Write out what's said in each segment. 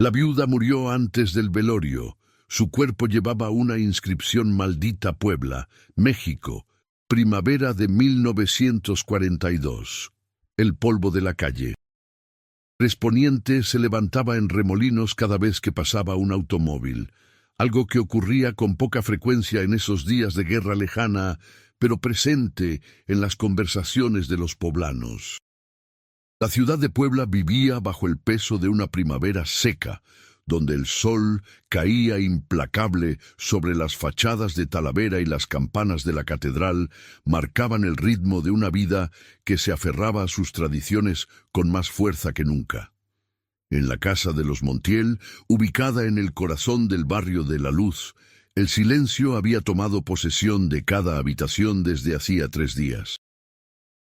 La viuda murió antes del velorio. Su cuerpo llevaba una inscripción: Maldita Puebla, México, primavera de 1942. El polvo de la calle. El exponiente se levantaba en remolinos cada vez que pasaba un automóvil, algo que ocurría con poca frecuencia en esos días de guerra lejana, pero presente en las conversaciones de los poblanos. La ciudad de Puebla vivía bajo el peso de una primavera seca, donde el sol caía implacable sobre las fachadas de Talavera y las campanas de la catedral marcaban el ritmo de una vida que se aferraba a sus tradiciones con más fuerza que nunca. En la casa de los Montiel, ubicada en el corazón del barrio de La Luz, el silencio había tomado posesión de cada habitación desde hacía 3 días.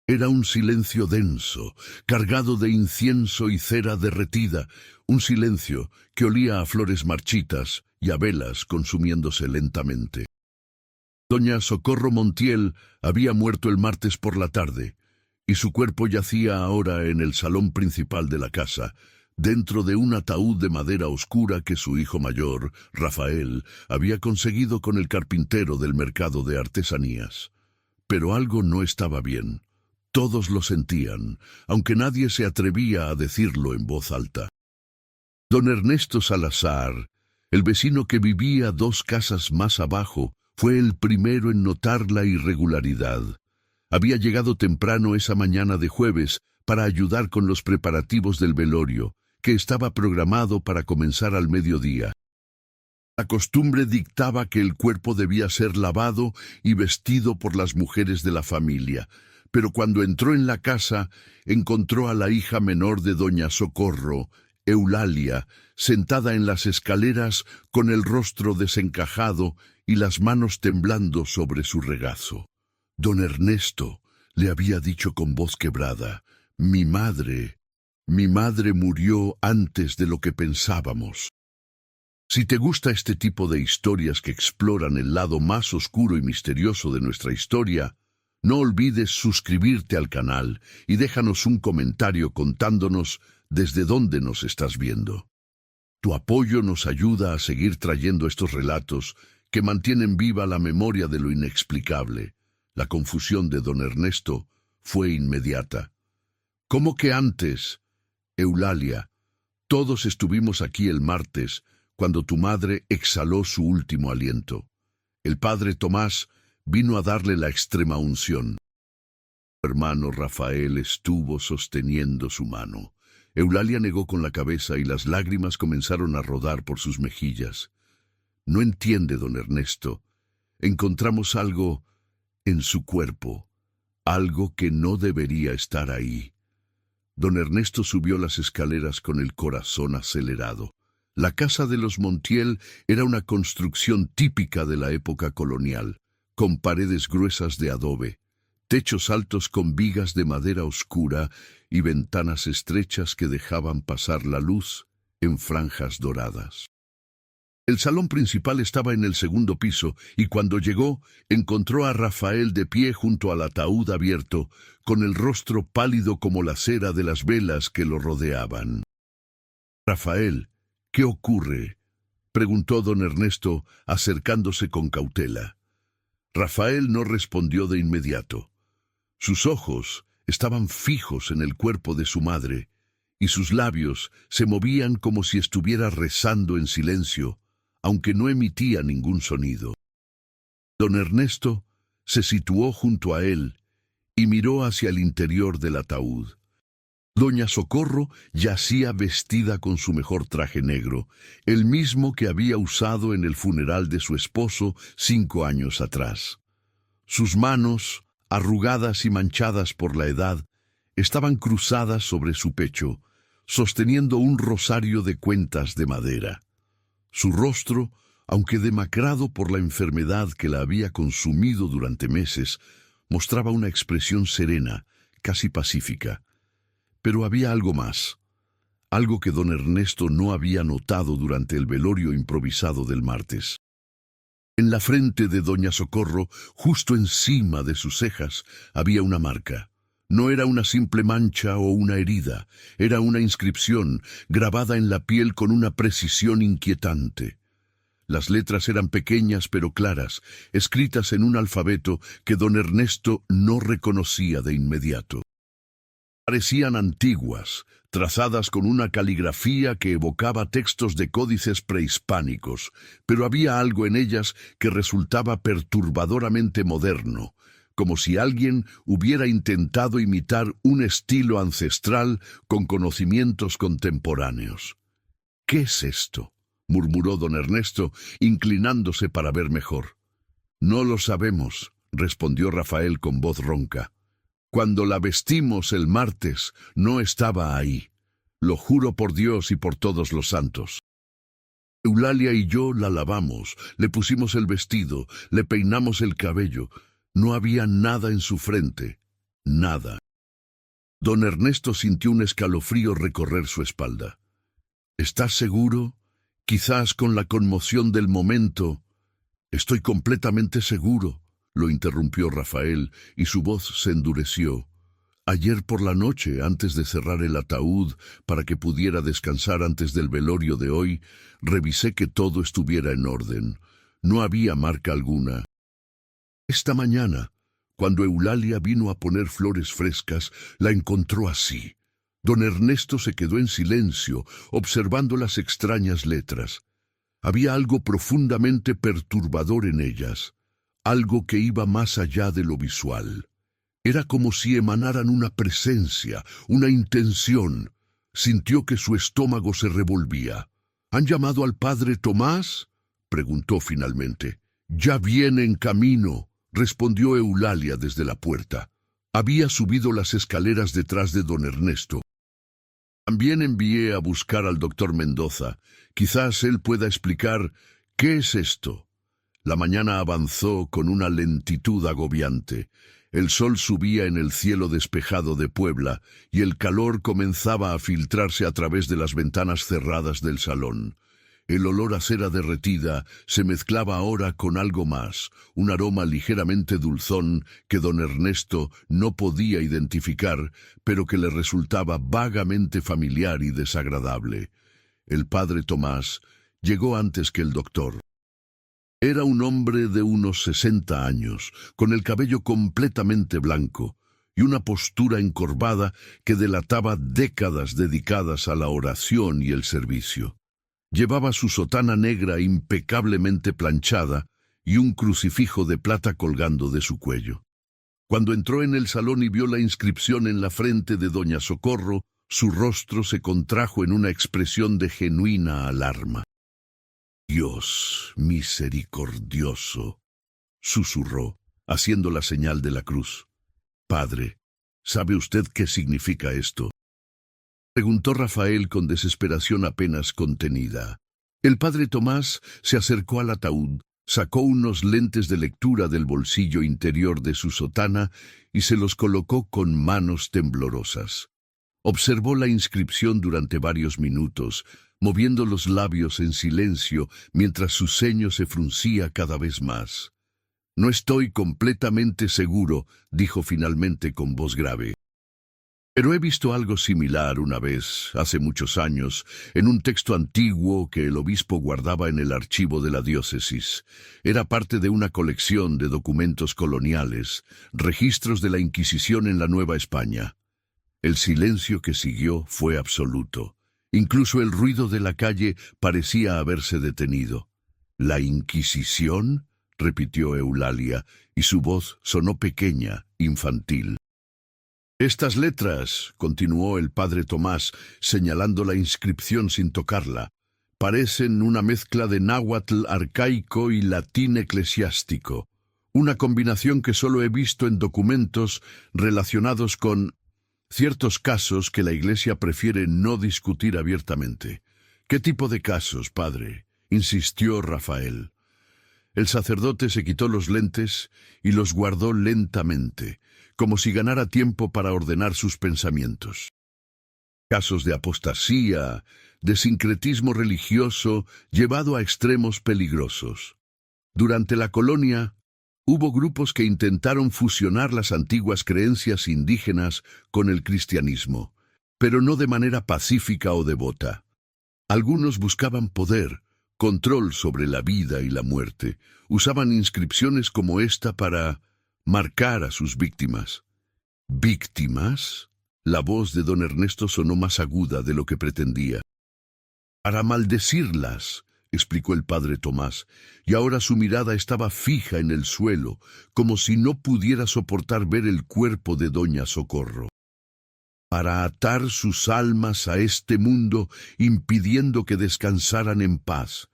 Era un silencio denso, cargado de incienso y cera derretida, un silencio que olía a flores marchitas y a velas consumiéndose lentamente. Doña Socorro Montiel había muerto el martes por la tarde, y su cuerpo yacía ahora en el salón principal de la casa, dentro de un ataúd de madera oscura que su hijo mayor, Rafael, había conseguido con el carpintero del mercado de artesanías. Pero algo no estaba bien. Todos lo sentían, aunque nadie se atrevía a decirlo en voz alta. Don Ernesto Salazar, el vecino que vivía 2 casas más abajo, fue el primero en notar la irregularidad. Había llegado temprano esa mañana de jueves para ayudar con los preparativos del velorio, que estaba programado para comenzar al mediodía. La costumbre dictaba que el cuerpo debía ser lavado y vestido por las mujeres de la familia, pero cuando entró en la casa, encontró a la hija menor de doña Socorro, Eulalia, sentada en las escaleras con el rostro desencajado y las manos temblando sobre su regazo. Don Ernesto le había dicho con voz quebrada: mi madre murió antes de lo que pensábamos. Si te gusta este tipo de historias que exploran el lado más oscuro y misterioso de nuestra historia, no olvides suscribirte al canal y déjanos un comentario contándonos desde dónde nos estás viendo. Tu apoyo nos ayuda a seguir trayendo estos relatos que mantienen viva la memoria de lo inexplicable. La confusión de don Ernesto fue inmediata. ¿Cómo que antes? Eulalia, todos estuvimos aquí el martes, cuando tu madre exhaló su último aliento. El padre Tomás vino a darle la extrema unción. Tu hermano Rafael estuvo sosteniendo su mano. Eulalia negó con la cabeza y las lágrimas comenzaron a rodar por sus mejillas. No entiende, don Ernesto. Encontramos algo en su cuerpo, algo que no debería estar ahí. Don Ernesto subió las escaleras con el corazón acelerado. La casa de los Montiel era una construcción típica de la época colonial, con paredes gruesas de adobe, techos altos con vigas de madera oscura y ventanas estrechas que dejaban pasar la luz en franjas doradas. El salón principal estaba en el 2.º piso y cuando llegó encontró a Rafael de pie junto al ataúd abierto, con el rostro pálido como la cera de las velas que lo rodeaban. «Rafael, ¿qué ocurre?», preguntó don Ernesto, acercándose con cautela. Rafael no respondió de inmediato. Sus ojos estaban fijos en el cuerpo de su madre, y sus labios se movían como si estuviera rezando en silencio, aunque no emitía ningún sonido. Don Ernesto se situó junto a él y miró hacia el interior del ataúd. Doña Socorro yacía vestida con su mejor traje negro, el mismo que había usado en el funeral de su esposo 5 años atrás. Sus manos, arrugadas y manchadas por la edad, estaban cruzadas sobre su pecho, sosteniendo un rosario de cuentas de madera. Su rostro, aunque demacrado por la enfermedad que la había consumido durante meses, mostraba una expresión serena, casi pacífica. Pero había algo más, algo que don Ernesto no había notado durante el velorio improvisado del martes. En la frente de doña Socorro, justo encima de sus cejas, había una marca. No era una simple mancha o una herida, era una inscripción grabada en la piel con una precisión inquietante. Las letras eran pequeñas pero claras, escritas en un alfabeto que don Ernesto no reconocía de inmediato. Parecían antiguas, trazadas con una caligrafía que evocaba textos de códices prehispánicos, pero había algo en ellas que resultaba perturbadoramente moderno, como si alguien hubiera intentado imitar un estilo ancestral con conocimientos contemporáneos. «¿Qué es esto?», murmuró don Ernesto, inclinándose para ver mejor. «No lo sabemos», respondió Rafael con voz ronca. «Cuando la vestimos el martes, no estaba ahí. Lo juro por Dios y por todos los santos. Eulalia y yo la lavamos, le pusimos el vestido, le peinamos el cabello. No había nada en su frente, nada». Don Ernesto sintió un escalofrío recorrer su espalda. «¿Estás seguro? Quizás con la conmoción del momento». «Estoy completamente seguro», lo interrumpió Rafael, y su voz se endureció. «Ayer por la noche, antes de cerrar el ataúd para que pudiera descansar antes del velorio de hoy, revisé que todo estuviera en orden. No había marca alguna. Esta mañana, cuando Eulalia vino a poner flores frescas, la encontró así». Don Ernesto se quedó en silencio, observando las extrañas letras. Había algo profundamente perturbador en ellas, algo que iba más allá de lo visual. Era como si emanaran una presencia, una intención. Sintió que su estómago se revolvía. «¿Han llamado al padre Tomás?», preguntó finalmente. «Ya viene en camino», respondió Eulalia desde la puerta. Había subido las escaleras detrás de don Ernesto. «También envié a buscar al doctor Mendoza. Quizás él pueda explicar qué es esto». La mañana avanzó con una lentitud agobiante. El sol subía en el cielo despejado de Puebla y el calor comenzaba a filtrarse a través de las ventanas cerradas del salón. El olor a cera derretida se mezclaba ahora con algo más, un aroma ligeramente dulzón que don Ernesto no podía identificar, pero que le resultaba vagamente familiar y desagradable. El padre Tomás llegó antes que el doctor. Era un hombre de unos 60 años, con el cabello completamente blanco y una postura encorvada que delataba décadas dedicadas a la oración y el servicio. Llevaba su sotana negra impecablemente planchada y un crucifijo de plata colgando de su cuello. Cuando entró en el salón y vio la inscripción en la frente de doña Socorro, su rostro se contrajo en una expresión de genuina alarma. «Dios misericordioso», susurró, haciendo la señal de la cruz. «Padre, ¿sabe usted qué significa esto?», preguntó Rafael con desesperación apenas contenida. El padre Tomás se acercó al ataúd, sacó unos lentes de lectura del bolsillo interior de su sotana y se los colocó con manos temblorosas. Observó la inscripción durante varios minutos, moviendo los labios en silencio mientras su ceño se fruncía cada vez más. «No estoy completamente seguro», dijo finalmente con voz grave. «Pero he visto algo similar una vez, hace muchos años, en un texto antiguo que el obispo guardaba en el archivo de la diócesis. Era parte de una colección de documentos coloniales, registros de la Inquisición en la Nueva España». El silencio que siguió fue absoluto. Incluso el ruido de la calle parecía haberse detenido. «¿La Inquisición?», repitió Eulalia, y su voz sonó pequeña, infantil. «Estas letras», continuó el padre Tomás, señalando la inscripción sin tocarla, «parecen una mezcla de náhuatl arcaico y latín eclesiástico, una combinación que solo he visto en documentos relacionados con ciertos casos que la Iglesia prefiere no discutir abiertamente». «¿Qué tipo de casos, padre?», insistió Rafael. El sacerdote se quitó los lentes y los guardó lentamente, como si ganara tiempo para ordenar sus pensamientos. Casos de apostasía, de sincretismo religioso llevado a extremos peligrosos. Durante la colonia Hubo grupos que intentaron fusionar las antiguas creencias indígenas con el cristianismo, pero no de manera pacífica o devota. Algunos buscaban poder, control sobre la vida y la muerte. Usaban inscripciones como esta para marcar a sus víctimas. ¿Víctimas? La voz de don Ernesto sonó más aguda de lo que pretendía. Para maldecirlas, explicó el padre Tomás, y ahora su mirada estaba fija en el suelo, como si no pudiera soportar ver el cuerpo de doña Socorro. Para atar sus almas a este mundo, impidiendo que descansaran en paz.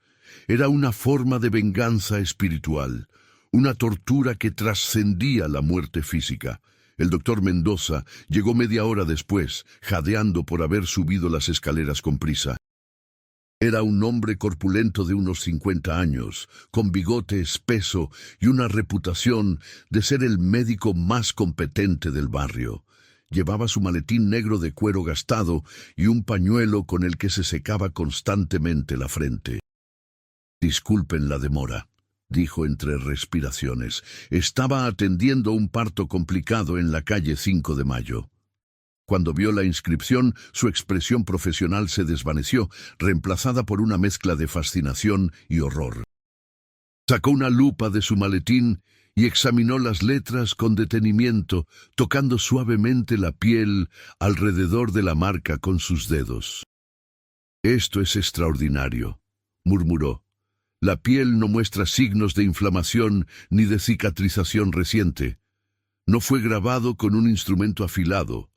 Era una forma de venganza espiritual, una tortura que trascendía la muerte física. El doctor Mendoza llegó media hora después, jadeando por haber subido las escaleras con prisa. Era un hombre corpulento de unos 50 años, con bigote espeso y una reputación de ser el médico más competente del barrio. Llevaba su maletín negro de cuero gastado y un pañuelo con el que se secaba constantemente la frente. «Disculpen la demora», dijo entre respiraciones. «Estaba atendiendo un parto complicado en la calle 5 de Mayo». Cuando vio la inscripción, su expresión profesional se desvaneció, reemplazada por una mezcla de fascinación y horror. Sacó una lupa de su maletín y examinó las letras con detenimiento, tocando suavemente la piel alrededor de la marca con sus dedos. «Esto es extraordinario», murmuró. «La piel no muestra signos de inflamación ni de cicatrización reciente. No fue grabado con un instrumento afilado.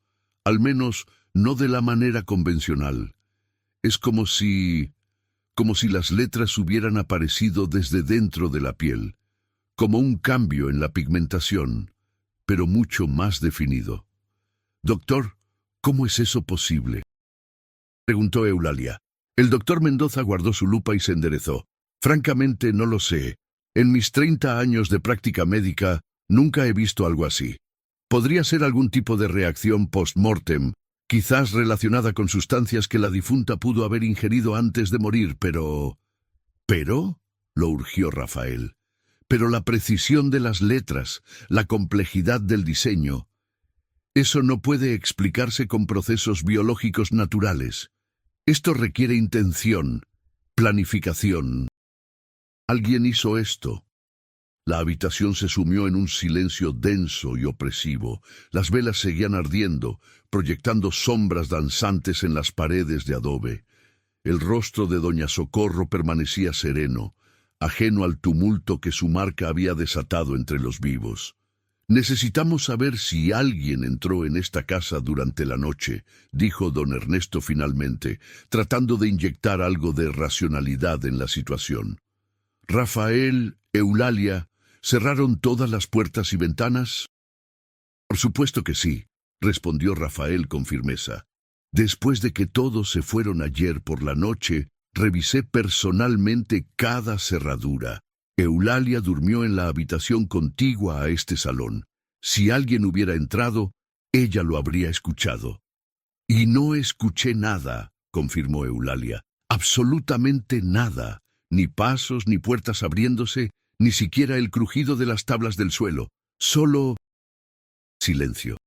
Al menos no de la manera convencional. Es como si las letras hubieran aparecido desde dentro de la piel, como un cambio en la pigmentación, pero mucho más definido». «Doctor, ¿cómo es eso posible?», preguntó Eulalia. El doctor Mendoza guardó su lupa y se enderezó. «Francamente no lo sé. En mis 30 años de práctica médica nunca he visto algo así. Podría ser algún tipo de reacción post-mortem, quizás relacionada con sustancias que la difunta pudo haber ingerido antes de morir, pero... ¿Pero?», lo urgió Rafael. «Pero la precisión de las letras, la complejidad del diseño, eso no puede explicarse con procesos biológicos naturales. Esto requiere intención, planificación. Alguien hizo esto». La habitación se sumió en un silencio denso y opresivo. Las velas seguían ardiendo, proyectando sombras danzantes en las paredes de adobe. El rostro de doña Socorro permanecía sereno, ajeno al tumulto que su marca había desatado entre los vivos. «Necesitamos saber si alguien entró en esta casa durante la noche», dijo don Ernesto finalmente, tratando de inyectar algo de racionalidad en la situación. «Rafael, Eulalia, ¿cerraron todas las puertas y ventanas?». «Por supuesto que sí», respondió Rafael con firmeza. «Después de que todos se fueron ayer por la noche, revisé personalmente cada cerradura. Eulalia durmió en la habitación contigua a este salón. Si alguien hubiera entrado, ella lo habría escuchado». «Y no escuché nada», confirmó Eulalia. «Absolutamente nada. Ni pasos, ni puertas abriéndose, ni siquiera el crujido de las tablas del suelo. Solo silencio».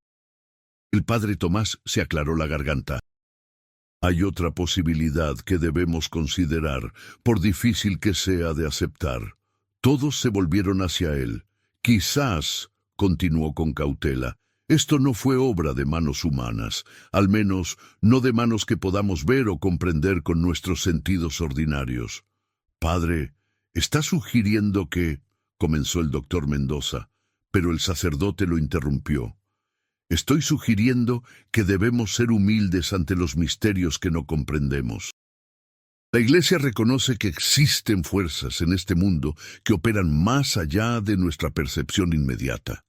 El padre Tomás se aclaró la garganta. «Hay otra posibilidad que debemos considerar, por difícil que sea de aceptar». Todos se volvieron hacia él. «Quizás», continuó con cautela, «esto no fue obra de manos humanas, al menos no de manos que podamos ver o comprender con nuestros sentidos ordinarios». «Padre, ¿está sugiriendo que...?», comenzó el doctor Mendoza, pero el sacerdote lo interrumpió. «Estoy sugiriendo que debemos ser humildes ante los misterios que no comprendemos. La Iglesia reconoce que existen fuerzas en este mundo que operan más allá de nuestra percepción inmediata.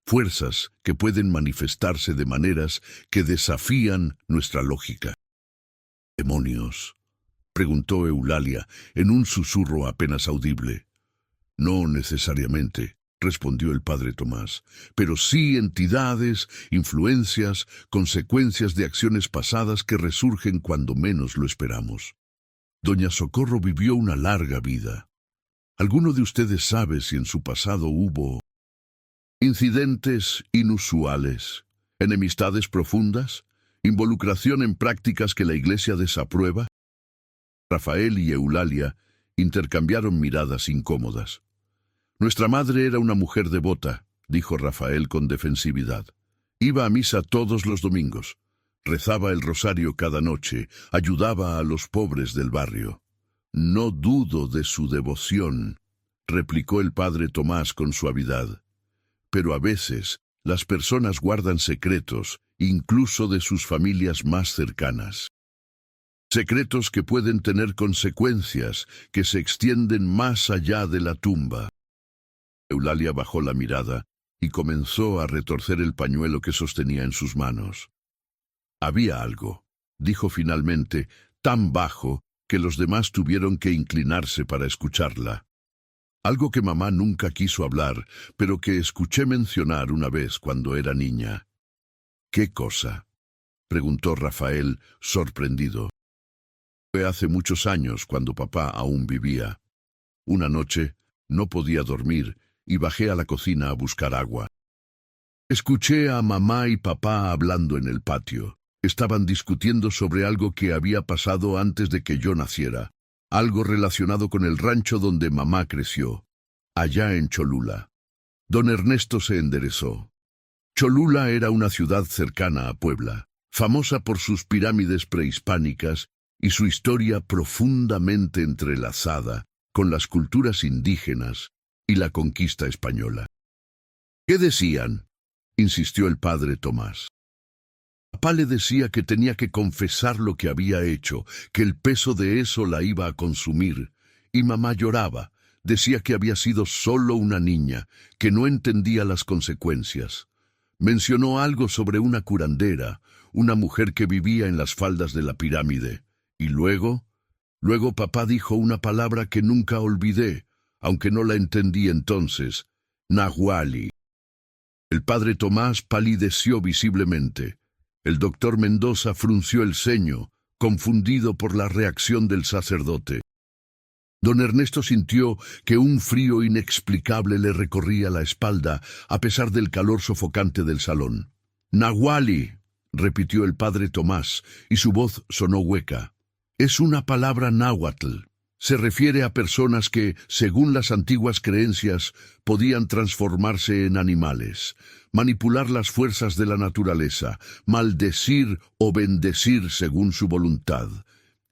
Fuerzas que pueden manifestarse de maneras que desafían nuestra lógica». «¿Demonios?», preguntó Eulalia en un susurro apenas audible. «No necesariamente», respondió el padre Tomás, «pero sí entidades, influencias, consecuencias de acciones pasadas que resurgen cuando menos lo esperamos. Doña Socorro vivió una larga vida. ¿Alguno de ustedes sabe si en su pasado hubo Incidentes inusuales, enemistades profundas, involucración en prácticas que la Iglesia desaprueba. Rafael y Eulalia intercambiaron miradas incómodas. Nuestra madre era una mujer devota, dijo Rafael con defensividad. Iba a misa todos los domingos, rezaba el rosario cada noche, ayudaba a los pobres del barrio. No dudo de su devoción, replicó el padre Tomás con suavidad. Pero a veces las personas guardan secretos, incluso de sus familias más cercanas. Secretos que pueden tener consecuencias, que se extienden más allá de la tumba. Eulalia bajó la mirada y comenzó a retorcer el pañuelo que sostenía en sus manos. Había algo, dijo finalmente, tan bajo que los demás tuvieron que inclinarse para escucharla. Algo que mamá nunca quiso hablar, pero que escuché mencionar una vez cuando era niña. ¿Qué cosa?, preguntó Rafael, sorprendido. Fue hace muchos años, cuando papá aún vivía. Una noche no podía dormir y bajé a la cocina a buscar agua. Escuché a mamá y papá hablando en el patio. Estaban discutiendo sobre algo que había pasado antes de que yo naciera. Algo relacionado con el rancho donde mamá creció, allá en Cholula. Don Ernesto se enderezó. Cholula era una ciudad cercana a Puebla, famosa por sus pirámides prehispánicas y su historia profundamente entrelazada con las culturas indígenas y la conquista española. ¿Qué decían?, insistió el padre Tomás. Papá le decía que tenía que confesar lo que había hecho, que el peso de eso la iba a consumir, y mamá lloraba, decía que había sido solo una niña, que no entendía las consecuencias. Mencionó algo sobre una curandera, una mujer que vivía en las faldas de la pirámide, y luego papá dijo una palabra que nunca olvidé, aunque no la entendí entonces: Nahuali. El padre Tomás palideció visiblemente. El doctor Mendoza frunció el ceño, confundido por la reacción del sacerdote. Don Ernesto sintió que un frío inexplicable le recorría la espalda, a pesar del calor sofocante del salón. «Nahuali», repitió el padre Tomás, y su voz sonó hueca. «Es una palabra náhuatl. Se refiere a personas que, según las antiguas creencias, podían transformarse en animales, manipular las fuerzas de la naturaleza, maldecir o bendecir según su voluntad.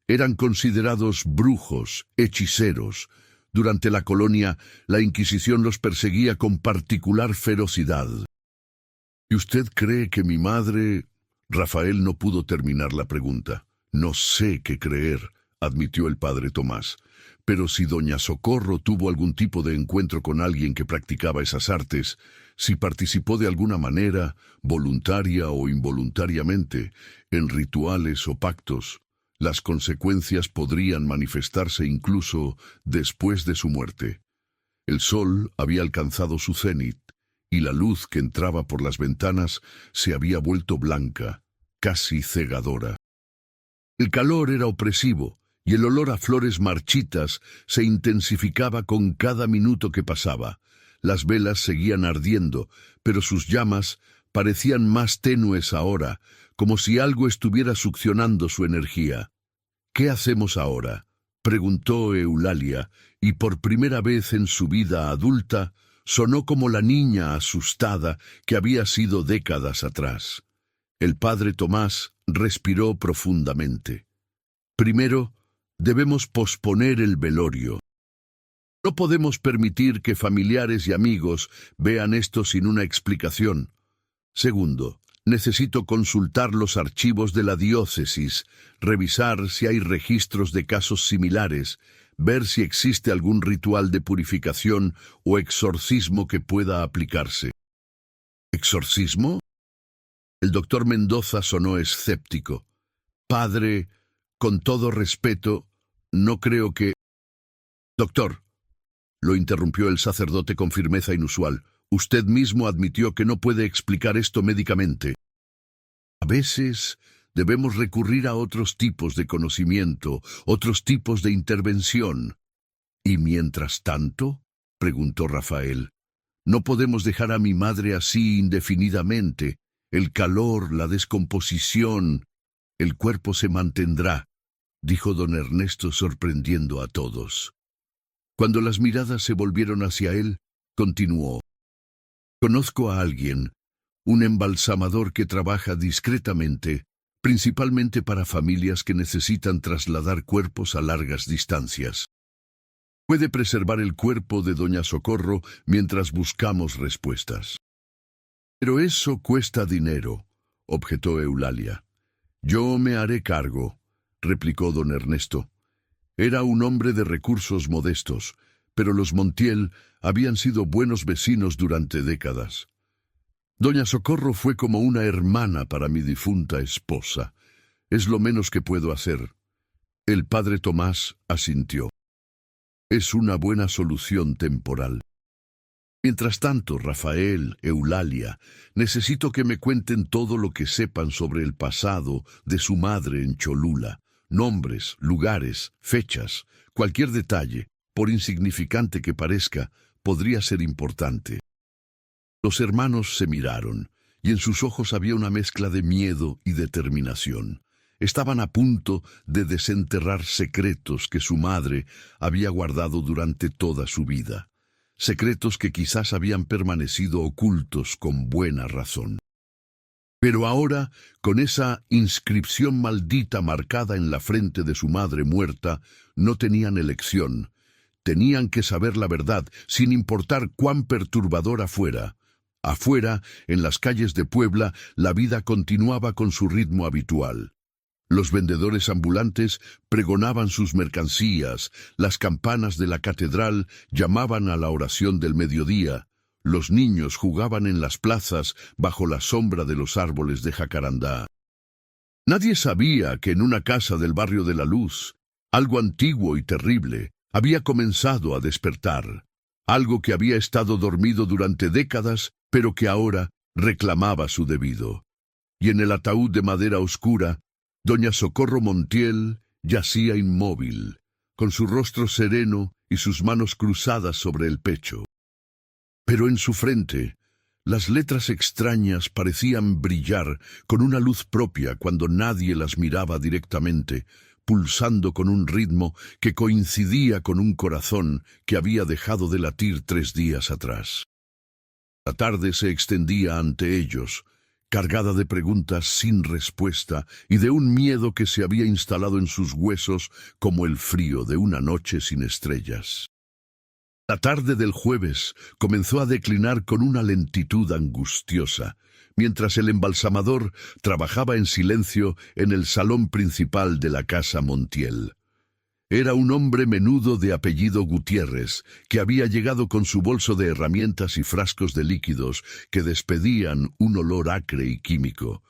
Eran considerados brujos, hechiceros. Durante la colonia, la Inquisición los perseguía con particular ferocidad». «¿Y usted cree que mi madre...?» Rafael no pudo terminar la pregunta. «No sé qué creer», admitió el padre Tomás. «Pero si doña Socorro tuvo algún tipo de encuentro con alguien que practicaba esas artes, si participó de alguna manera, voluntaria o involuntariamente, en rituales o pactos, las consecuencias podrían manifestarse incluso después de su muerte». El sol había alcanzado su cenit, y la luz que entraba por las ventanas se había vuelto blanca, casi cegadora. El calor era opresivo, y el olor a flores marchitas se intensificaba con cada minuto que pasaba. Las velas seguían ardiendo, pero sus llamas parecían más tenues ahora, como si algo estuviera succionando su energía. «¿Qué hacemos ahora?», preguntó Eulalia, y por primera vez en su vida adulta sonó como la niña asustada que había sido décadas atrás. El padre Tomás respiró profundamente. «Primero, debemos posponer el velorio. No podemos permitir que familiares y amigos vean esto sin una explicación. Segundo, necesito consultar los archivos de la diócesis, revisar si hay registros de casos similares, ver si existe algún ritual de purificación o exorcismo que pueda aplicarse». «¿Exorcismo?». El doctor Mendoza sonó escéptico. «Padre, con todo respeto, no creo que...». «Doctor», lo interrumpió el sacerdote con firmeza inusual, «usted mismo admitió que no puede explicar esto médicamente. A veces debemos recurrir a otros tipos de conocimiento, otros tipos de intervención». «¿Y mientras tanto?», preguntó Rafael. No podemos dejar a mi madre así indefinidamente. El calor, la descomposición, el cuerpo se mantendrá, dijo don Ernesto sorprendiendo a todos. Cuando las miradas se volvieron hacia él, continuó. Conozco a alguien, un embalsamador que trabaja discretamente, principalmente para familias que necesitan trasladar cuerpos a largas distancias. Puede preservar el cuerpo de doña Socorro mientras buscamos respuestas. Pero eso cuesta dinero, objetó Eulalia. Yo me haré cargo, replicó don Ernesto. Era un hombre de recursos modestos, pero los Montiel habían sido buenos vecinos durante décadas. Doña Socorro fue como una hermana para mi difunta esposa. Es lo menos que puedo hacer. El padre Tomás asintió. Es una buena solución temporal. Mientras tanto, Rafael, Eulalia, necesito que me cuenten todo lo que sepan sobre el pasado de su madre en Cholula. Nombres, lugares, fechas, cualquier detalle, por insignificante que parezca, podría ser importante. Los hermanos se miraron, y en sus ojos había una mezcla de miedo y determinación. Estaban a punto de desenterrar secretos que su madre había guardado durante toda su vida. Secretos que quizás habían permanecido ocultos con buena razón. Pero ahora, con esa inscripción maldita marcada en la frente de su madre muerta, no tenían elección. Tenían que saber la verdad, sin importar cuán perturbadora fuera. Afuera, en las calles de Puebla, la vida continuaba con su ritmo habitual. Los vendedores ambulantes pregonaban sus mercancías, las campanas de la catedral llamaban a la oración del mediodía, los niños jugaban en las plazas bajo la sombra de los árboles de jacarandá. Nadie sabía que en una casa del barrio de la Luz, algo antiguo y terrible había comenzado a despertar, algo que había estado dormido durante décadas, pero que ahora reclamaba su debido. Y en el ataúd de madera oscura, doña Socorro Montiel yacía inmóvil, con su rostro sereno y sus manos cruzadas sobre el pecho. Pero en su frente, las letras extrañas parecían brillar con una luz propia cuando nadie las miraba directamente, pulsando con un ritmo que coincidía con un corazón que había dejado de latir 3 días atrás. La tarde se extendía ante ellos, cargada de preguntas sin respuesta y de un miedo que se había instalado en sus huesos como el frío de una noche sin estrellas. La tarde del jueves comenzó a declinar con una lentitud angustiosa, mientras el embalsamador trabajaba en silencio en el salón principal de la casa Montiel. Era un hombre menudo de apellido Gutiérrez, que había llegado con su bolso de herramientas y frascos de líquidos que despedían un olor acre y químico.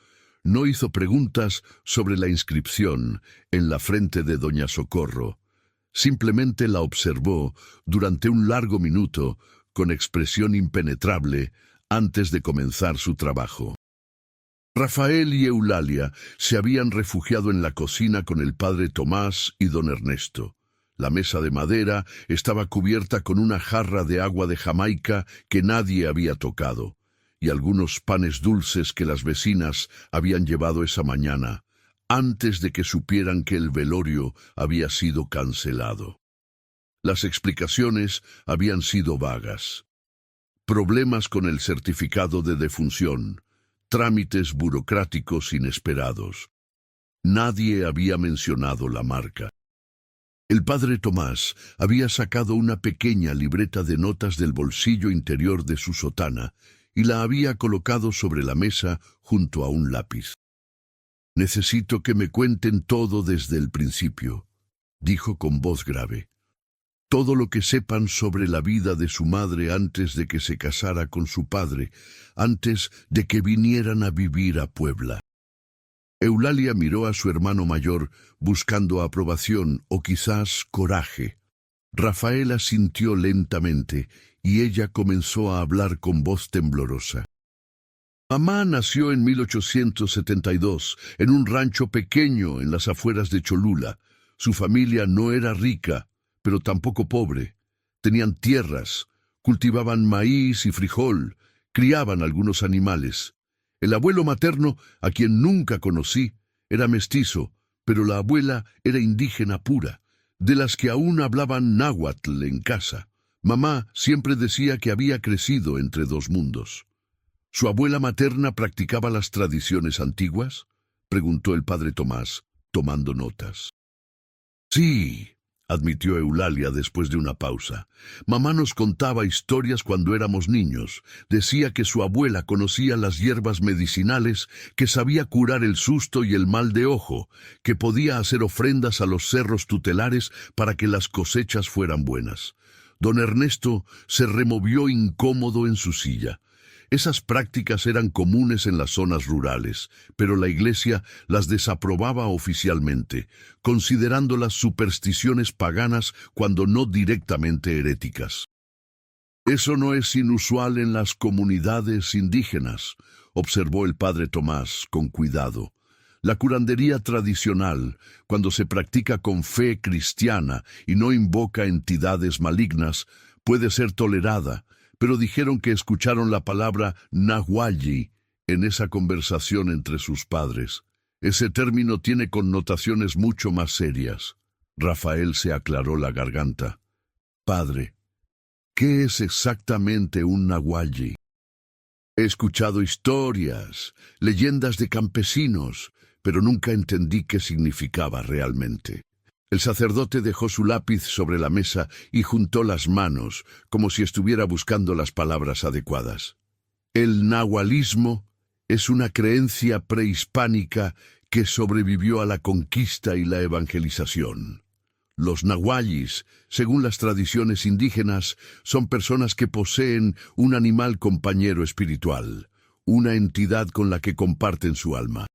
No hizo preguntas sobre la inscripción en la frente de doña Socorro. Simplemente la observó durante un largo minuto con expresión impenetrable antes de comenzar su trabajo. Rafael y Eulalia se habían refugiado en la cocina con el padre Tomás y don Ernesto. La mesa de madera estaba cubierta con una jarra de agua de Jamaica que nadie había tocado, y algunos panes dulces que las vecinas habían llevado esa mañana, antes de que supieran que el velorio había sido cancelado. Las explicaciones habían sido vagas. Problemas con el certificado de defunción, trámites burocráticos inesperados. Nadie había mencionado la marca. El padre Tomás había sacado una pequeña libreta de notas del bolsillo interior de su sotana y la había colocado sobre la mesa junto a un lápiz. «Necesito que me cuenten todo desde el principio», dijo con voz grave. «Todo lo que sepan sobre la vida de su madre antes de que se casara con su padre, antes de que vinieran a vivir a Puebla». Eulalia miró a su hermano mayor buscando aprobación o quizás coraje. Rafael asintió lentamente y ella comenzó a hablar con voz temblorosa. Mamá nació en 1872 en un rancho pequeño en las afueras de Cholula. Su familia no era rica, pero tampoco pobre. Tenían tierras, Cultivaban maíz y frijol, criaban algunos animales. El abuelo materno, a quien nunca conocí, era mestizo, pero la abuela era indígena pura, de las que aún hablaban náhuatl en casa. Mamá siempre decía que había crecido entre dos mundos. ¿Su abuela materna practicaba las tradiciones antiguas?, preguntó el padre Tomás, tomando notas. Sí, admitió Eulalia después de una pausa. Mamá nos contaba historias cuando éramos niños. Decía que su abuela conocía las hierbas medicinales, que sabía curar el susto y el mal de ojo, que podía hacer ofrendas a los cerros tutelares para que las cosechas fueran buenas. Don Ernesto se removió incómodo en su silla. Esas prácticas eran comunes en las zonas rurales, pero la Iglesia las desaprobaba oficialmente, considerándolas supersticiones paganas cuando no directamente heréticas. Eso no es inusual en las comunidades indígenas, observó el padre Tomás con cuidado. La curandería tradicional, cuando se practica con fe cristiana y no invoca entidades malignas, puede ser tolerada, pero dijeron que escucharon la palabra nahualli en esa conversación entre sus padres. Ese término tiene connotaciones mucho más serias. Rafael se aclaró la garganta. Padre, ¿qué es exactamente un nahualli? He escuchado historias, leyendas de campesinos, pero nunca entendí qué significaba realmente. El sacerdote dejó su lápiz sobre la mesa y juntó las manos, como si estuviera buscando las palabras adecuadas. El nahualismo es una creencia prehispánica que sobrevivió a la conquista y la evangelización. Los nahuallis, según las tradiciones indígenas, son personas que poseen un animal compañero espiritual, una entidad con la que comparten su alma.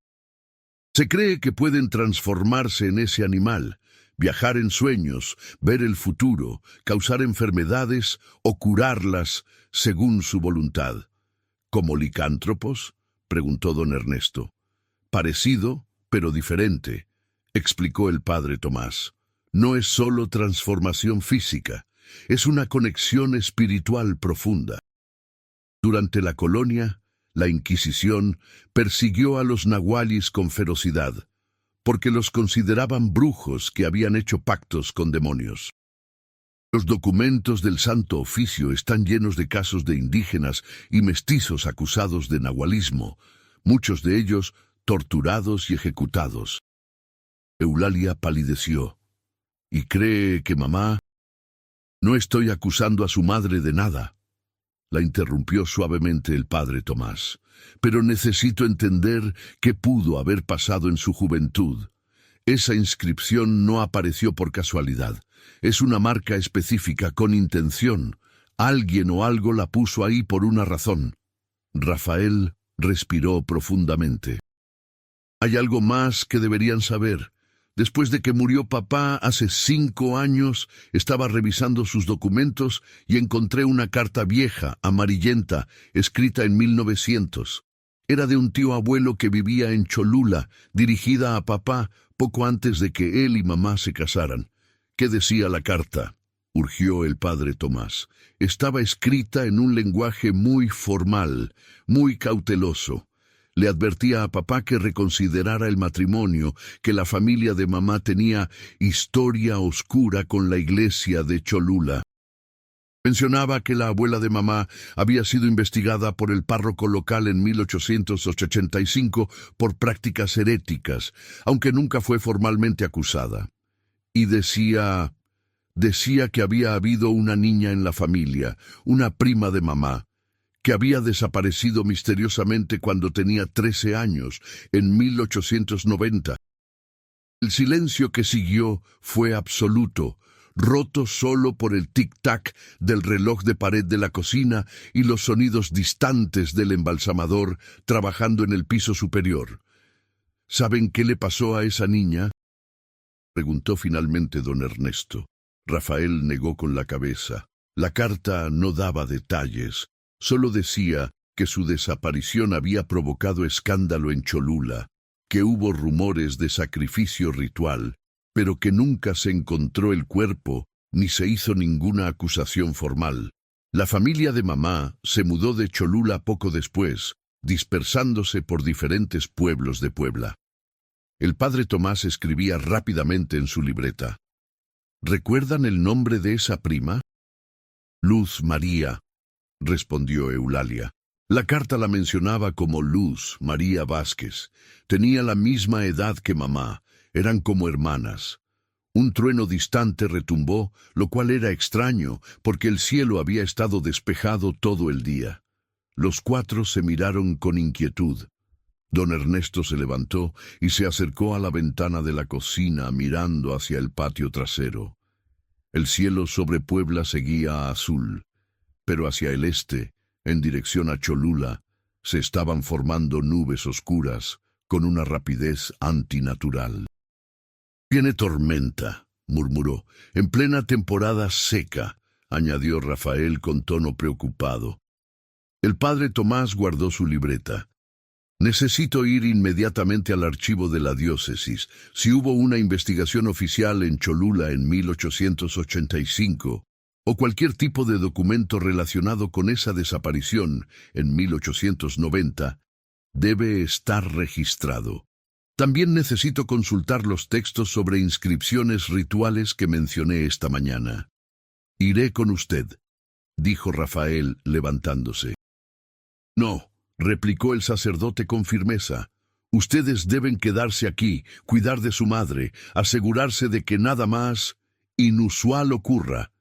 Se cree que pueden transformarse en ese animal, viajar en sueños, ver el futuro, causar enfermedades o curarlas según su voluntad. ¿Como licántropos?, preguntó don Ernesto. Parecido, pero diferente, explicó el padre Tomás. No es solo transformación física, es una conexión espiritual profunda. Durante la colonia, la Inquisición persiguió a los nahualis con ferocidad, porque los consideraban brujos que habían hecho pactos con demonios. Los documentos del Santo Oficio están llenos de casos de indígenas y mestizos acusados de nahualismo, muchos de ellos torturados y ejecutados. Eulalia palideció. ¿Y cree que mamá? No estoy acusando a su madre de nada, la interrumpió suavemente el padre Tomás. Pero necesito entender qué pudo haber pasado en su juventud. Esa inscripción no apareció por casualidad. Es una marca específica con intención. Alguien o algo la puso ahí por una razón. Rafael respiró profundamente. Hay algo más que deberían saber. Después de que murió papá hace 5 años, estaba revisando sus documentos y encontré una carta vieja, amarillenta, escrita en 1900. Era de un tío abuelo que vivía en Cholula, dirigida a papá poco antes de que él y mamá se casaran. ¿Qué decía la carta?, urgió el padre Tomás. Estaba escrita en un lenguaje muy formal, muy cauteloso. Le advertía a papá que reconsiderara el matrimonio, que la familia de mamá tenía historia oscura con la iglesia de Cholula. Mencionaba que la abuela de mamá había sido investigada por el párroco local en 1885 por prácticas heréticas, aunque nunca fue formalmente acusada. Y decía que había habido una niña en la familia, una prima de mamá, que había desaparecido misteriosamente cuando tenía 13 años, en 1890. El silencio que siguió fue absoluto, roto solo por el tic-tac del reloj de pared de la cocina y los sonidos distantes del embalsamador trabajando en el piso superior. ¿Saben qué le pasó a esa niña?, preguntó finalmente don Ernesto. Rafael negó con la cabeza. La carta no daba detalles. Solo decía que su desaparición había provocado escándalo en Cholula, que hubo rumores de sacrificio ritual, pero que nunca se encontró el cuerpo ni se hizo ninguna acusación formal. La familia de mamá se mudó de Cholula poco después, dispersándose por diferentes pueblos de Puebla. El padre Tomás escribía rápidamente en su libreta. ¿Recuerdan el nombre de esa prima? Luz María, respondió Eulalia. La carta la mencionaba como Luz María Vázquez. Tenía la misma edad que mamá, eran como hermanas. Un trueno distante retumbó, lo cual era extraño, porque el cielo había estado despejado todo el día. Los cuatro se miraron con inquietud. Don Ernesto se levantó y se acercó a la ventana de la cocina mirando hacia el patio trasero. El cielo sobre Puebla seguía azul, pero hacia el este, en dirección a Cholula, se estaban formando nubes oscuras con una rapidez antinatural. «Viene tormenta», murmuró. «En plena temporada seca», añadió Rafael con tono preocupado. El padre Tomás guardó su libreta. «Necesito ir inmediatamente al archivo de la diócesis. Si hubo una investigación oficial en Cholula en 1885, o cualquier tipo de documento relacionado con esa desaparición en 1890, debe estar registrado. También necesito consultar los textos sobre inscripciones rituales que mencioné esta mañana». «Iré con usted», dijo Rafael levantándose. «No», replicó el sacerdote con firmeza. «Ustedes deben quedarse aquí, cuidar de su madre, asegurarse de que nada más inusual ocurra.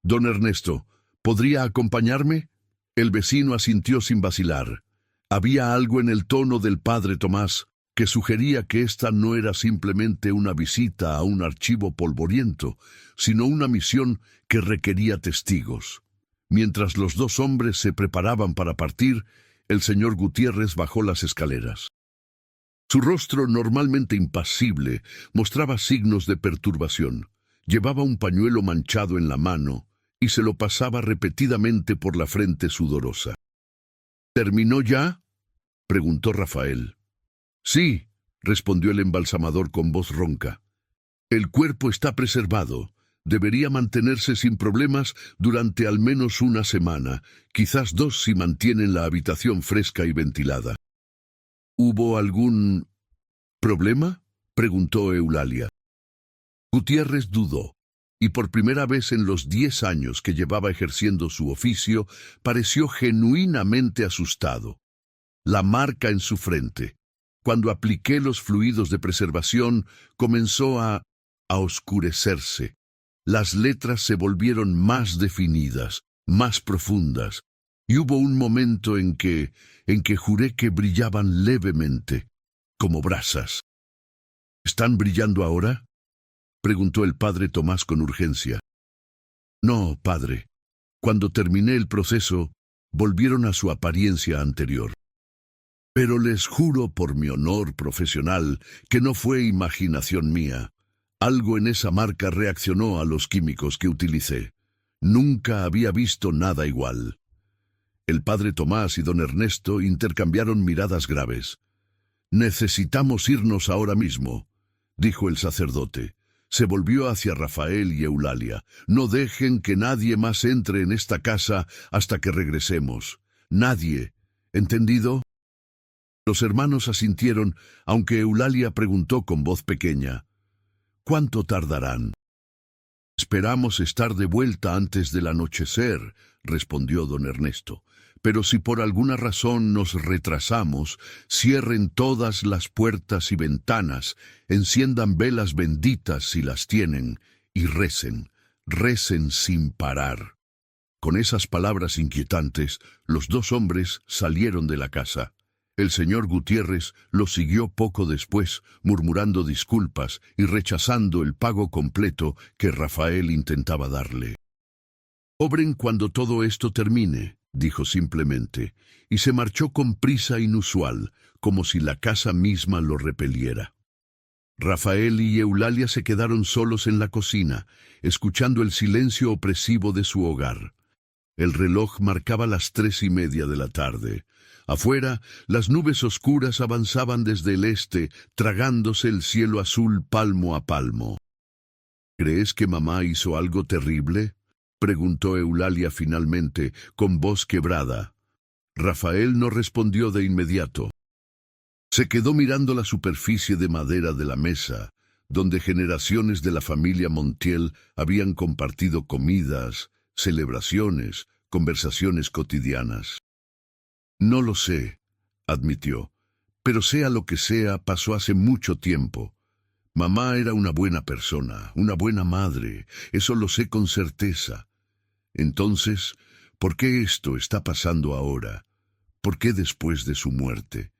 Don Ernesto, ¿podría acompañarme?» El vecino asintió sin vacilar. Había algo en el tono del padre Tomás que sugería que esta no era simplemente una visita a un archivo polvoriento, sino una misión que requería testigos. Mientras los dos hombres se preparaban para partir, el señor Gutiérrez bajó las escaleras. Su rostro, normalmente impasible, mostraba signos de perturbación. Llevaba un pañuelo manchado en la mano y se lo pasaba repetidamente por la frente sudorosa. «¿Terminó ya?», preguntó Rafael. «Sí», respondió el embalsamador con voz ronca. «El cuerpo está preservado. Debería mantenerse sin problemas durante al menos una semana, quizás 2 si mantienen la habitación fresca y ventilada». «¿Hubo algún problema?», preguntó Eulalia. Gutiérrez dudó, y por primera vez en los 10 años que llevaba ejerciendo su oficio, pareció genuinamente asustado. La marca en su frente, cuando apliqué los fluidos de preservación, comenzó a oscurecerse. Las letras se volvieron más definidas, más profundas, y hubo un momento en que juré que brillaban levemente, como brasas. «¿Están brillando ahora?», preguntó el padre Tomás con urgencia. «No, padre. Cuando terminé el proceso, volvieron a su apariencia anterior. Pero les juro por mi honor profesional que no fue imaginación mía. Algo en esa marca reaccionó a los químicos que utilicé. Nunca había visto nada igual». El padre Tomás y don Ernesto intercambiaron miradas graves. «Necesitamos irnos ahora mismo», dijo el sacerdote. Se volvió hacia Rafael y Eulalia. «No dejen que nadie más entre en esta casa hasta que regresemos. Nadie. ¿Entendido?». Los hermanos asintieron, aunque Eulalia preguntó con voz pequeña: «¿Cuánto tardarán?». «Esperamos estar de vuelta antes del anochecer», respondió don Ernesto. «Pero si por alguna razón nos retrasamos, cierren todas las puertas y ventanas, enciendan velas benditas si las tienen, y recen, recen sin parar». Con esas palabras inquietantes, los dos hombres salieron de la casa. El señor Gutiérrez los siguió poco después, murmurando disculpas y rechazando el pago completo que Rafael intentaba darle. «Obren cuando todo esto termine», dijo simplemente, y se marchó con prisa inusual, como si la casa misma lo repeliera. Rafael y Eulalia se quedaron solos en la cocina, escuchando el silencio opresivo de su hogar. El reloj marcaba las 3:30 de la tarde. Afuera, las nubes oscuras avanzaban desde el este, tragándose el cielo azul palmo a palmo. «¿Crees que mamá hizo algo terrible?», preguntó Eulalia finalmente, con voz quebrada. Rafael no respondió de inmediato. Se quedó mirando la superficie de madera de la mesa, donde generaciones de la familia Montiel habían compartido comidas, celebraciones, conversaciones cotidianas. No lo sé, admitió, pero sea lo que sea, pasó hace mucho tiempo. Mamá era una buena persona, una buena madre, eso lo sé con certeza. Entonces, ¿por qué esto está pasando ahora? ¿Por qué después de su muerte?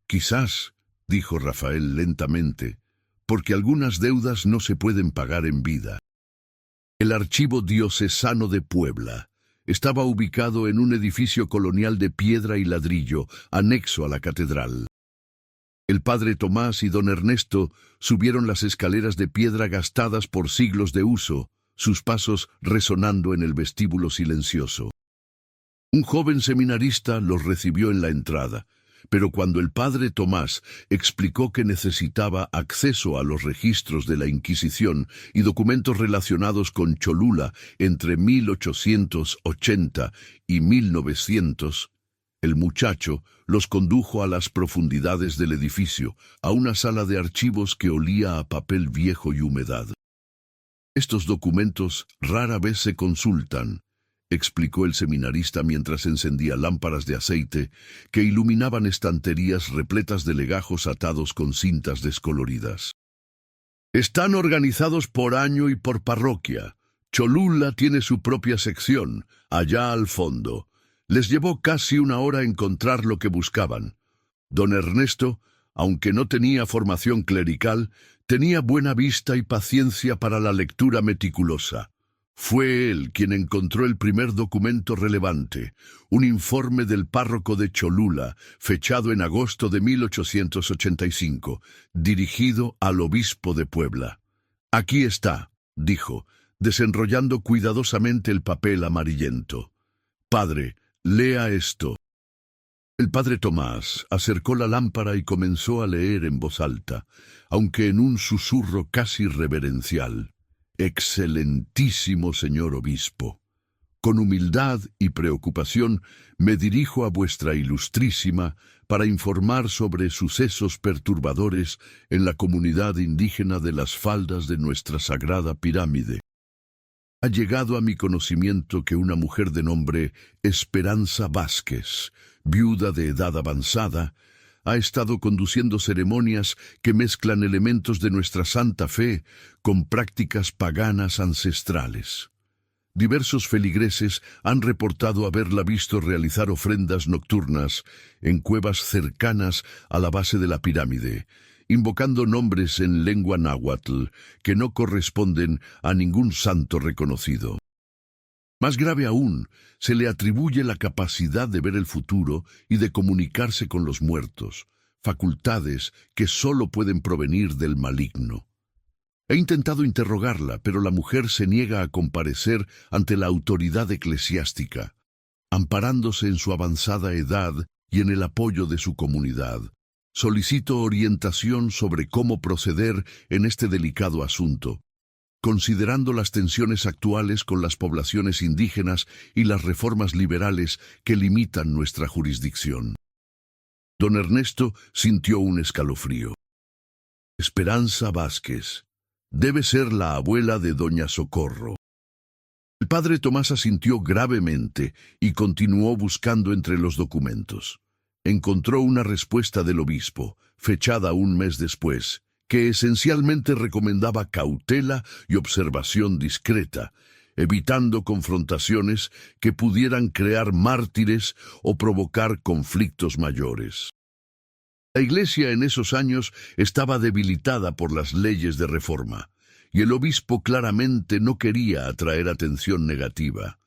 Quizás, dijo Rafael lentamente, porque algunas deudas no se pueden pagar en vida. El Archivo Diocesano de Puebla estaba ubicado en un edificio colonial de piedra y ladrillo, anexo a la catedral. El padre Tomás y don Ernesto subieron las escaleras de piedra gastadas por siglos de uso, sus pasos resonando en el vestíbulo silencioso. Un joven seminarista los recibió en la entrada, pero cuando el padre Tomás explicó que necesitaba acceso a los registros de la Inquisición y documentos relacionados con Cholula entre 1880 y 1900, el muchacho los condujo a las profundidades del edificio, a una sala de archivos que olía a papel viejo y humedad. Estos documentos rara vez se consultan, explicó el seminarista mientras encendía lámparas de aceite que iluminaban estanterías repletas de legajos atados con cintas descoloridas. Están organizados por año y por parroquia. Cholula tiene su propia sección, allá al fondo. Les llevó casi una hora encontrar lo que buscaban. Don Ernesto, aunque no tenía formación clerical, tenía buena vista y paciencia para la lectura meticulosa. Fue él quien encontró el primer documento relevante, un informe del párroco de Cholula, fechado en agosto de 1885, dirigido al obispo de Puebla. Aquí está, dijo, desenrollando cuidadosamente el papel amarillento. Padre, lea esto. El padre Tomás acercó la lámpara y comenzó a leer en voz alta, aunque en un susurro casi reverencial. Excelentísimo señor obispo, con humildad y preocupación me dirijo a vuestra ilustrísima para informar sobre sucesos perturbadores en la comunidad indígena de las faldas de nuestra sagrada pirámide. Ha llegado a mi conocimiento que una mujer de nombre Esperanza Vázquez, viuda de edad avanzada, ha estado conduciendo ceremonias que mezclan elementos de nuestra santa fe con prácticas paganas ancestrales. Diversos feligreses han reportado haberla visto realizar ofrendas nocturnas en cuevas cercanas a la base de la pirámide, invocando nombres en lengua náhuatl que no corresponden a ningún santo reconocido. Más grave aún, se le atribuye la capacidad de ver el futuro y de comunicarse con los muertos, facultades que solo pueden provenir del maligno. He intentado interrogarla, pero la mujer se niega a comparecer ante la autoridad eclesiástica, amparándose en su avanzada edad y en el apoyo de su comunidad. Solicito orientación sobre cómo proceder en este delicado asunto, considerando las tensiones actuales con las poblaciones indígenas y las reformas liberales que limitan nuestra jurisdicción. Don Ernesto sintió un escalofrío. Esperanza Vázquez. Debe ser la abuela de doña Socorro. El padre Tomás asintió gravemente y continuó buscando entre los documentos. Encontró una respuesta del obispo, fechada un mes después, que esencialmente recomendaba cautela y observación discreta, evitando confrontaciones que pudieran crear mártires o provocar conflictos mayores. La Iglesia en esos años estaba debilitada por las leyes de reforma, y el obispo claramente no quería atraer atención negativa.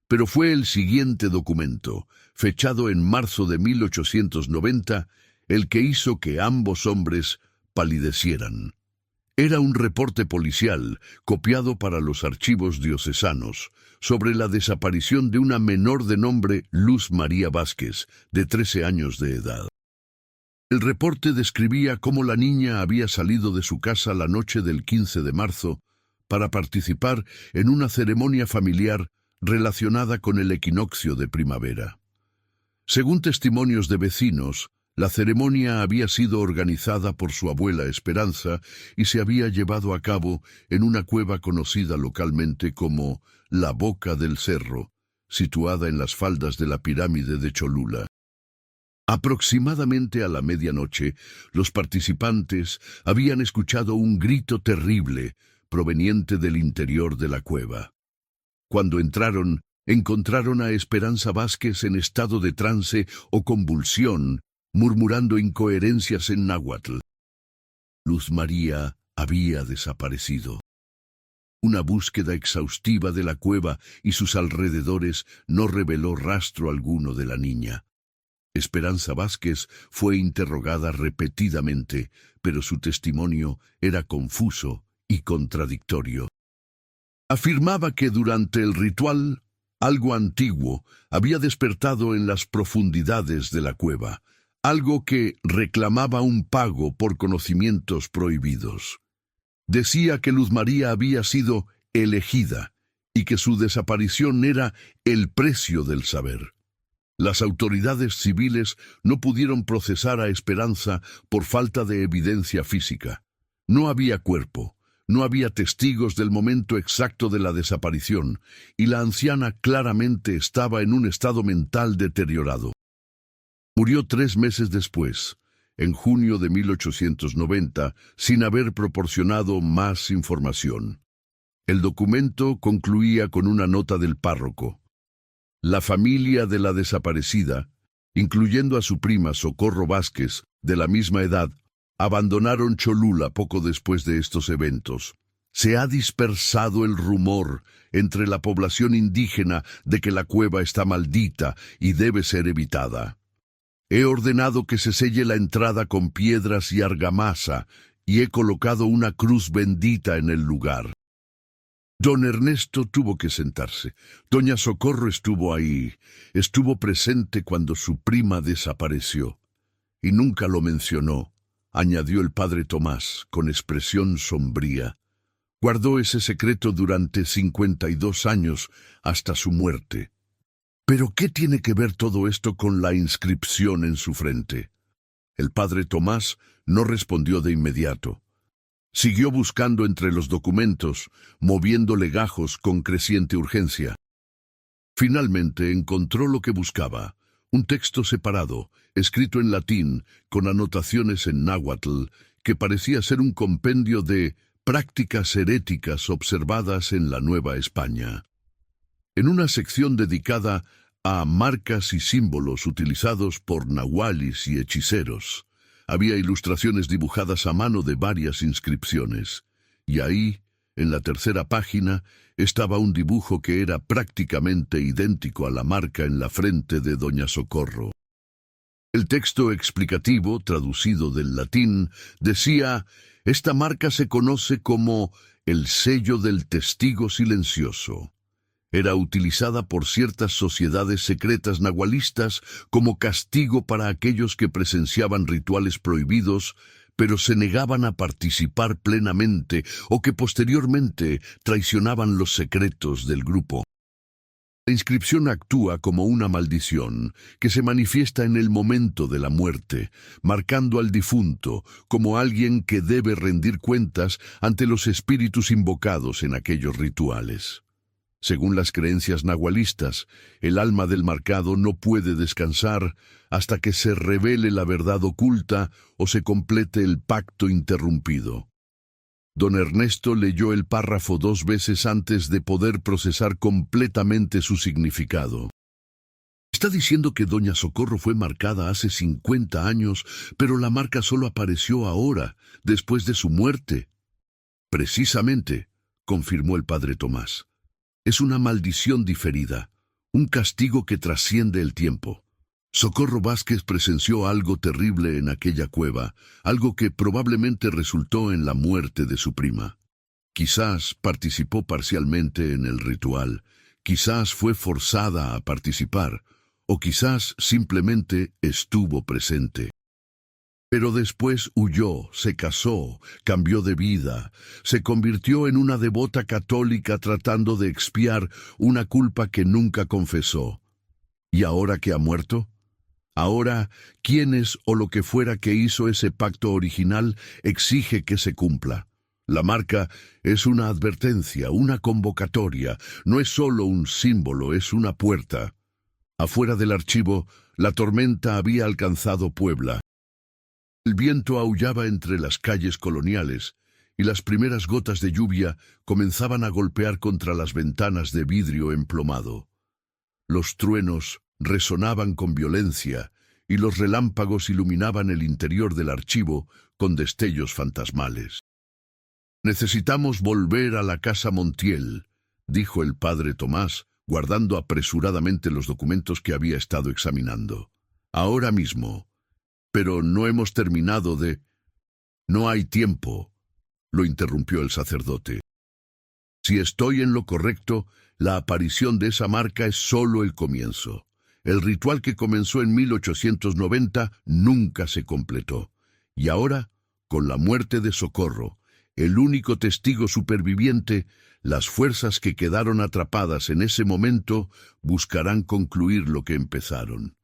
Pero fue el siguiente documento, fechado en marzo de 1890, el que hizo que ambos hombres palidecieran. Era un reporte policial, copiado para los archivos diocesanos, sobre la desaparición de una menor de nombre Luz María Vázquez, de 13 años de edad. El reporte describía cómo la niña había salido de su casa la noche del 15 de marzo para participar en una ceremonia familiar relacionada con el equinoccio de primavera. Según testimonios de vecinos, la ceremonia había sido organizada por su abuela Esperanza y se había llevado a cabo en una cueva conocida localmente como la Boca del Cerro, situada en las faldas de la pirámide de Cholula. Aproximadamente a la medianoche, los participantes habían escuchado un grito terrible proveniente del interior de la cueva. Cuando entraron, encontraron a Esperanza Vázquez en estado de trance o convulsión, murmurando incoherencias en náhuatl. Luz María había desaparecido. Una búsqueda exhaustiva de la cueva y sus alrededores no reveló rastro alguno de la niña. Esperanza Vázquez fue interrogada repetidamente, pero su testimonio era confuso y contradictorio. Afirmaba que durante el ritual, algo antiguo había despertado en las profundidades de la cueva, algo que reclamaba un pago por conocimientos prohibidos. Decía que Luz María había sido elegida y que su desaparición era el precio del saber. Las autoridades civiles no pudieron procesar a Esperanza por falta de evidencia física. No había cuerpo, no había testigos del momento exacto de la desaparición, y la anciana claramente estaba en un estado mental deteriorado. Murió 3 meses después, en junio de 1890, sin haber proporcionado más información. El documento concluía con una nota del párroco. La familia de la desaparecida, incluyendo a su prima Socorro Vázquez, de la misma edad, abandonaron Cholula poco después de estos eventos. Se ha dispersado el rumor entre la población indígena de que la cueva está maldita y debe ser evitada. He ordenado que se selle la entrada con piedras y argamasa y he colocado una cruz bendita en el lugar. Don Ernesto tuvo que sentarse. Doña Socorro estuvo ahí, estuvo presente cuando su prima desapareció. Y nunca lo mencionó, añadió el padre Tomás, con expresión sombría. Guardó ese secreto durante 52 años, hasta su muerte. ¿Pero qué tiene que ver todo esto con la inscripción en su frente? El padre Tomás no respondió de inmediato. Siguió buscando entre los documentos, moviendo legajos con creciente urgencia. Finalmente encontró lo que buscaba, un texto separado, escrito en latín, con anotaciones en náhuatl, que parecía ser un compendio de prácticas heréticas observadas en la Nueva España. En una sección dedicada a marcas y símbolos utilizados por nahualis y hechiceros, había ilustraciones dibujadas a mano de varias inscripciones, y ahí, en la tercera página, estaba un dibujo que era prácticamente idéntico a la marca en la frente de doña Socorro. El texto explicativo, traducido del latín, decía: «Esta marca se conoce como el sello del testigo silencioso. Era utilizada por ciertas sociedades secretas nahualistas como castigo para aquellos que presenciaban rituales prohibidos, pero se negaban a participar plenamente o que posteriormente traicionaban los secretos del grupo. La inscripción actúa como una maldición que se manifiesta en el momento de la muerte, marcando al difunto como alguien que debe rendir cuentas ante los espíritus invocados en aquellos rituales. Según las creencias nahualistas, el alma del marcado no puede descansar hasta que se revele la verdad oculta o se complete el pacto interrumpido. Don Ernesto leyó el párrafo 2 veces antes de poder procesar completamente su significado. Está diciendo que doña Socorro fue marcada hace 50 años, pero la marca solo apareció ahora, después de su muerte. Precisamente, confirmó el padre Tomás. Es una maldición diferida, un castigo que trasciende el tiempo. Socorro Vázquez presenció algo terrible en aquella cueva, algo que probablemente resultó en la muerte de su prima. Quizás participó parcialmente en el ritual, quizás fue forzada a participar, o quizás simplemente estuvo presente. Pero después huyó, se casó, cambió de vida, se convirtió en una devota católica tratando de expiar una culpa que nunca confesó. ¿Y ahora que ha muerto? Ahora, quién es o lo que fuera que hizo ese pacto original exige que se cumpla. La marca es una advertencia, una convocatoria, no es solo un símbolo, es una puerta. Afuera del archivo, la tormenta había alcanzado Puebla. El viento aullaba entre las calles coloniales y las primeras gotas de lluvia comenzaban a golpear contra las ventanas de vidrio emplomado. Los truenos resonaban con violencia y los relámpagos iluminaban el interior del archivo con destellos fantasmales. «Necesitamos volver a la casa Montiel», dijo el padre Tomás, guardando apresuradamente los documentos que había estado examinando. «Ahora mismo. Pero no hemos terminado de...» «No hay tiempo», lo interrumpió el sacerdote. «Si estoy en lo correcto, la aparición de esa marca es solo el comienzo. El ritual que comenzó en 1890 nunca se completó. Y ahora, con la muerte de Socorro, el único testigo superviviente, las fuerzas que quedaron atrapadas en ese momento buscarán concluir lo que empezaron.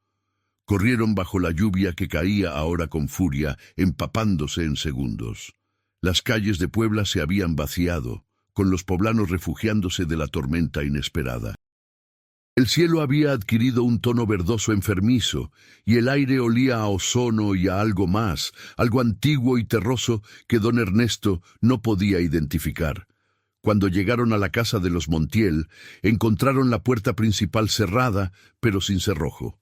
Corrieron bajo la lluvia que caía ahora con furia, empapándose en segundos. Las calles de Puebla se habían vaciado, con los poblanos refugiándose de la tormenta inesperada. El cielo había adquirido un tono verdoso enfermizo, y el aire olía a ozono y a algo más, algo antiguo y terroso que don Ernesto no podía identificar. Cuando llegaron a la casa de los Montiel, encontraron la puerta principal cerrada, pero sin cerrojo.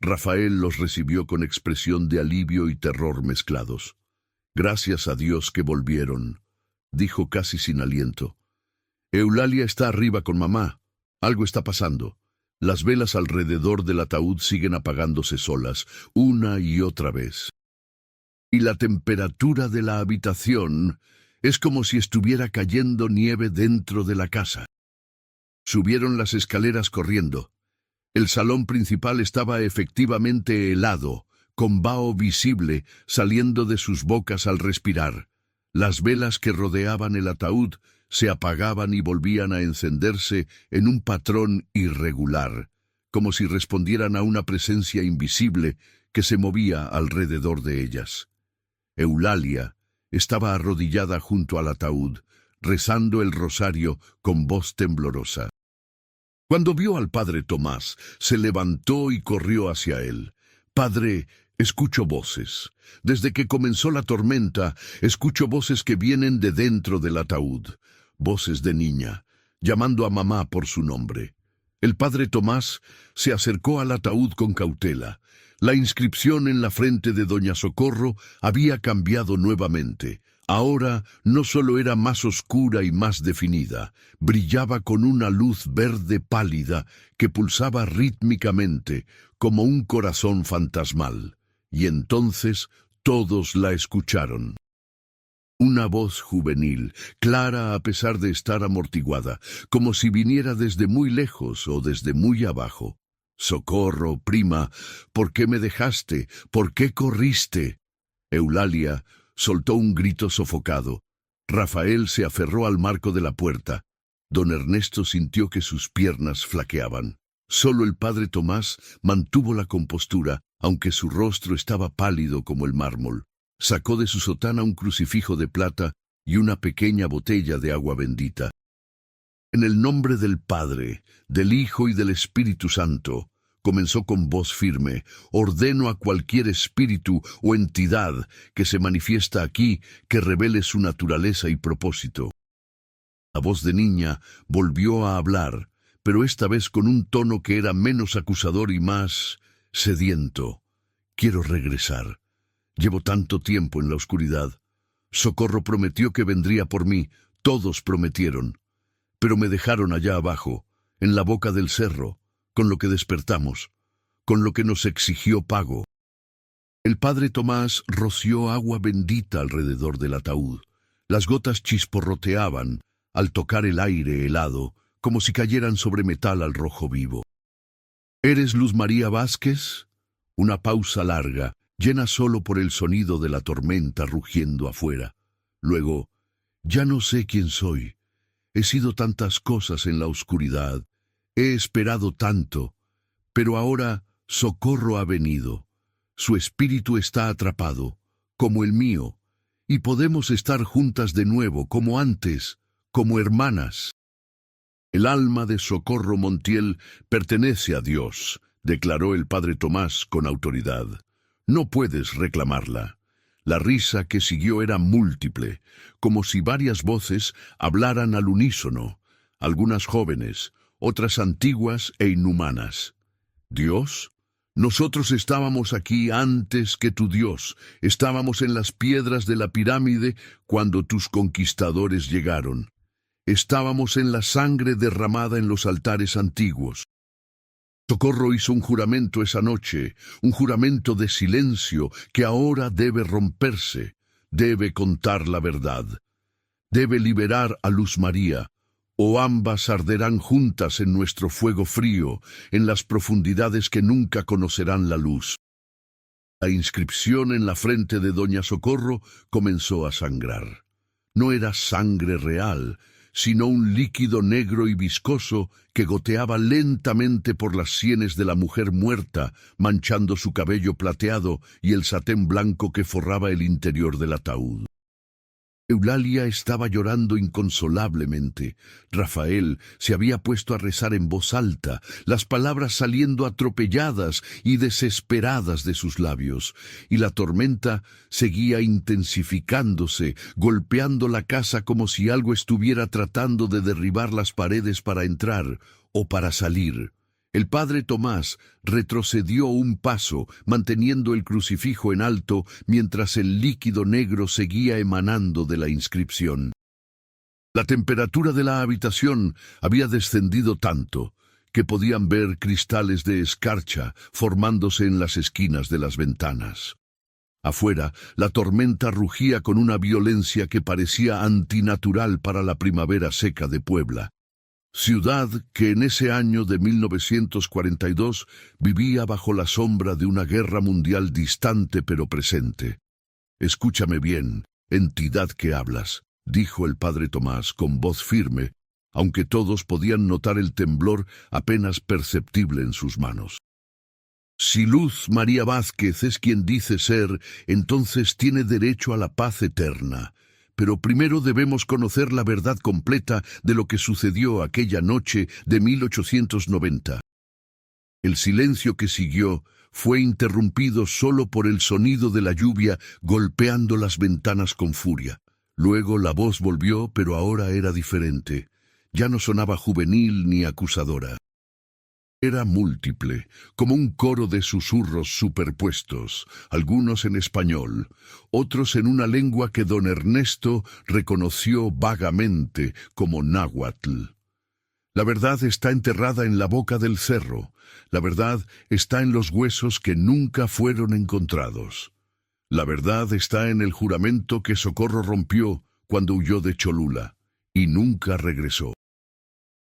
Rafael los recibió con expresión de alivio y terror mezclados. «Gracias a Dios que volvieron», dijo casi sin aliento. «Eulalia está arriba con mamá. Algo está pasando. Las velas alrededor del ataúd siguen apagándose solas, una y otra vez. Y la temperatura de la habitación es como si estuviera cayendo nieve dentro de la casa». Subieron las escaleras corriendo. El salón principal estaba efectivamente helado, con vaho visible saliendo de sus bocas al respirar. Las velas que rodeaban el ataúd se apagaban y volvían a encenderse en un patrón irregular, como si respondieran a una presencia invisible que se movía alrededor de ellas. Eulalia estaba arrodillada junto al ataúd, rezando el rosario con voz temblorosa. Cuando vio al padre Tomás, se levantó y corrió hacia él. «Padre, escucho voces. Desde que comenzó la tormenta, escucho voces que vienen de dentro del ataúd. Voces de niña, llamando a mamá por su nombre». El padre Tomás se acercó al ataúd con cautela. La inscripción en la frente de doña Socorro había cambiado nuevamente. Ahora no solo era más oscura y más definida, brillaba con una luz verde pálida que pulsaba rítmicamente como un corazón fantasmal. Y entonces todos la escucharon. Una voz juvenil, clara a pesar de estar amortiguada, como si viniera desde muy lejos o desde muy abajo. «Socorro, prima, ¿por qué me dejaste? ¿Por qué corriste?» Eulalia soltó un grito sofocado. Rafael se aferró al marco de la puerta. Don Ernesto sintió que sus piernas flaqueaban. Solo el padre Tomás mantuvo la compostura, aunque su rostro estaba pálido como el mármol. Sacó de su sotana un crucifijo de plata y una pequeña botella de agua bendita. «En el nombre del Padre, del Hijo y del Espíritu Santo», comenzó con voz firme, «ordeno a cualquier espíritu o entidad que se manifiesta aquí que revele su naturaleza y propósito». La voz de niña volvió a hablar, pero esta vez con un tono que era menos acusador y más sediento. «Quiero regresar. Llevo tanto tiempo en la oscuridad. Socorro prometió que vendría por mí, todos prometieron. Pero me dejaron allá abajo, en la boca del cerro, con lo que despertamos, con lo que nos exigió pago». El padre Tomás roció agua bendita alrededor del ataúd. Las gotas chisporroteaban al tocar el aire helado, como si cayeran sobre metal al rojo vivo. «¿Eres Luz María Vázquez?» Una pausa larga, llena solo por el sonido de la tormenta rugiendo afuera. Luego, ya no sé quién soy. He sido tantas cosas en la oscuridad. He esperado tanto. Pero ahora Socorro ha venido. Su espíritu está atrapado, como el mío, y podemos estar juntas de nuevo, como antes, como hermanas. El alma de Socorro Montiel pertenece a Dios, declaró el padre Tomás con autoridad. No puedes reclamarla. La risa que siguió era múltiple, como si varias voces hablaran al unísono, algunas jóvenes, otras antiguas e inhumanas. ¿Dios? Nosotros estábamos aquí antes que tu Dios, estábamos en las piedras de la pirámide cuando tus conquistadores llegaron. Estábamos en la sangre derramada en los altares antiguos. Socorro hizo un juramento esa noche, un juramento de silencio que ahora debe romperse, debe contar la verdad, debe liberar a Luz María, o ambas arderán juntas en nuestro fuego frío, en las profundidades que nunca conocerán la luz. La inscripción en la frente de doña Socorro comenzó a sangrar. No era sangre real, sino un líquido negro y viscoso que goteaba lentamente por las sienes de la mujer muerta, manchando su cabello plateado y el satén blanco que forraba el interior del ataúd. Eulalia estaba llorando inconsolablemente. Rafael se había puesto a rezar en voz alta, las palabras saliendo atropelladas y desesperadas de sus labios, y la tormenta seguía intensificándose, golpeando la casa como si algo estuviera tratando de derribar las paredes para entrar o para salir. El padre Tomás retrocedió un paso, manteniendo el crucifijo en alto, mientras el líquido negro seguía emanando de la inscripción. La temperatura de la habitación había descendido tanto que podían ver cristales de escarcha formándose en las esquinas de las ventanas. Afuera, la tormenta rugía con una violencia que parecía antinatural para la primavera seca de Puebla. Ciudad que en ese año de 1942 vivía bajo la sombra de una guerra mundial distante pero presente. Escúchame bien, entidad que hablas, dijo el padre Tomás con voz firme, aunque todos podían notar el temblor apenas perceptible en sus manos. Si Luz María Vázquez es quien dice ser, entonces tiene derecho a la paz eterna. Pero primero debemos conocer la verdad completa de lo que sucedió aquella noche de 1890. El silencio que siguió fue interrumpido solo por el sonido de la lluvia golpeando las ventanas con furia. Luego la voz volvió, pero ahora era diferente. Ya no sonaba juvenil ni acusadora. Era múltiple, como un coro de susurros superpuestos, algunos en español, otros en una lengua que don Ernesto reconoció vagamente como náhuatl. La verdad está enterrada en la boca del cerro, la verdad está en los huesos que nunca fueron encontrados. La verdad está en el juramento que Socorro rompió cuando huyó de Cholula, y nunca regresó.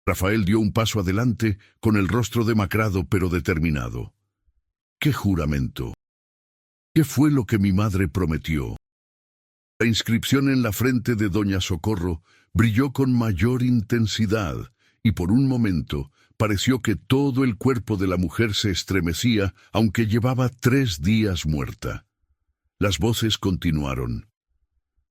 Rafael dio un paso adelante, con el rostro demacrado pero determinado. ¿Qué juramento? ¿Qué fue lo que mi madre prometió? La inscripción en la frente de doña Socorro brilló con mayor intensidad, y por un momento pareció que todo el cuerpo de la mujer se estremecía, aunque llevaba 3 días muerta. Las voces continuaron.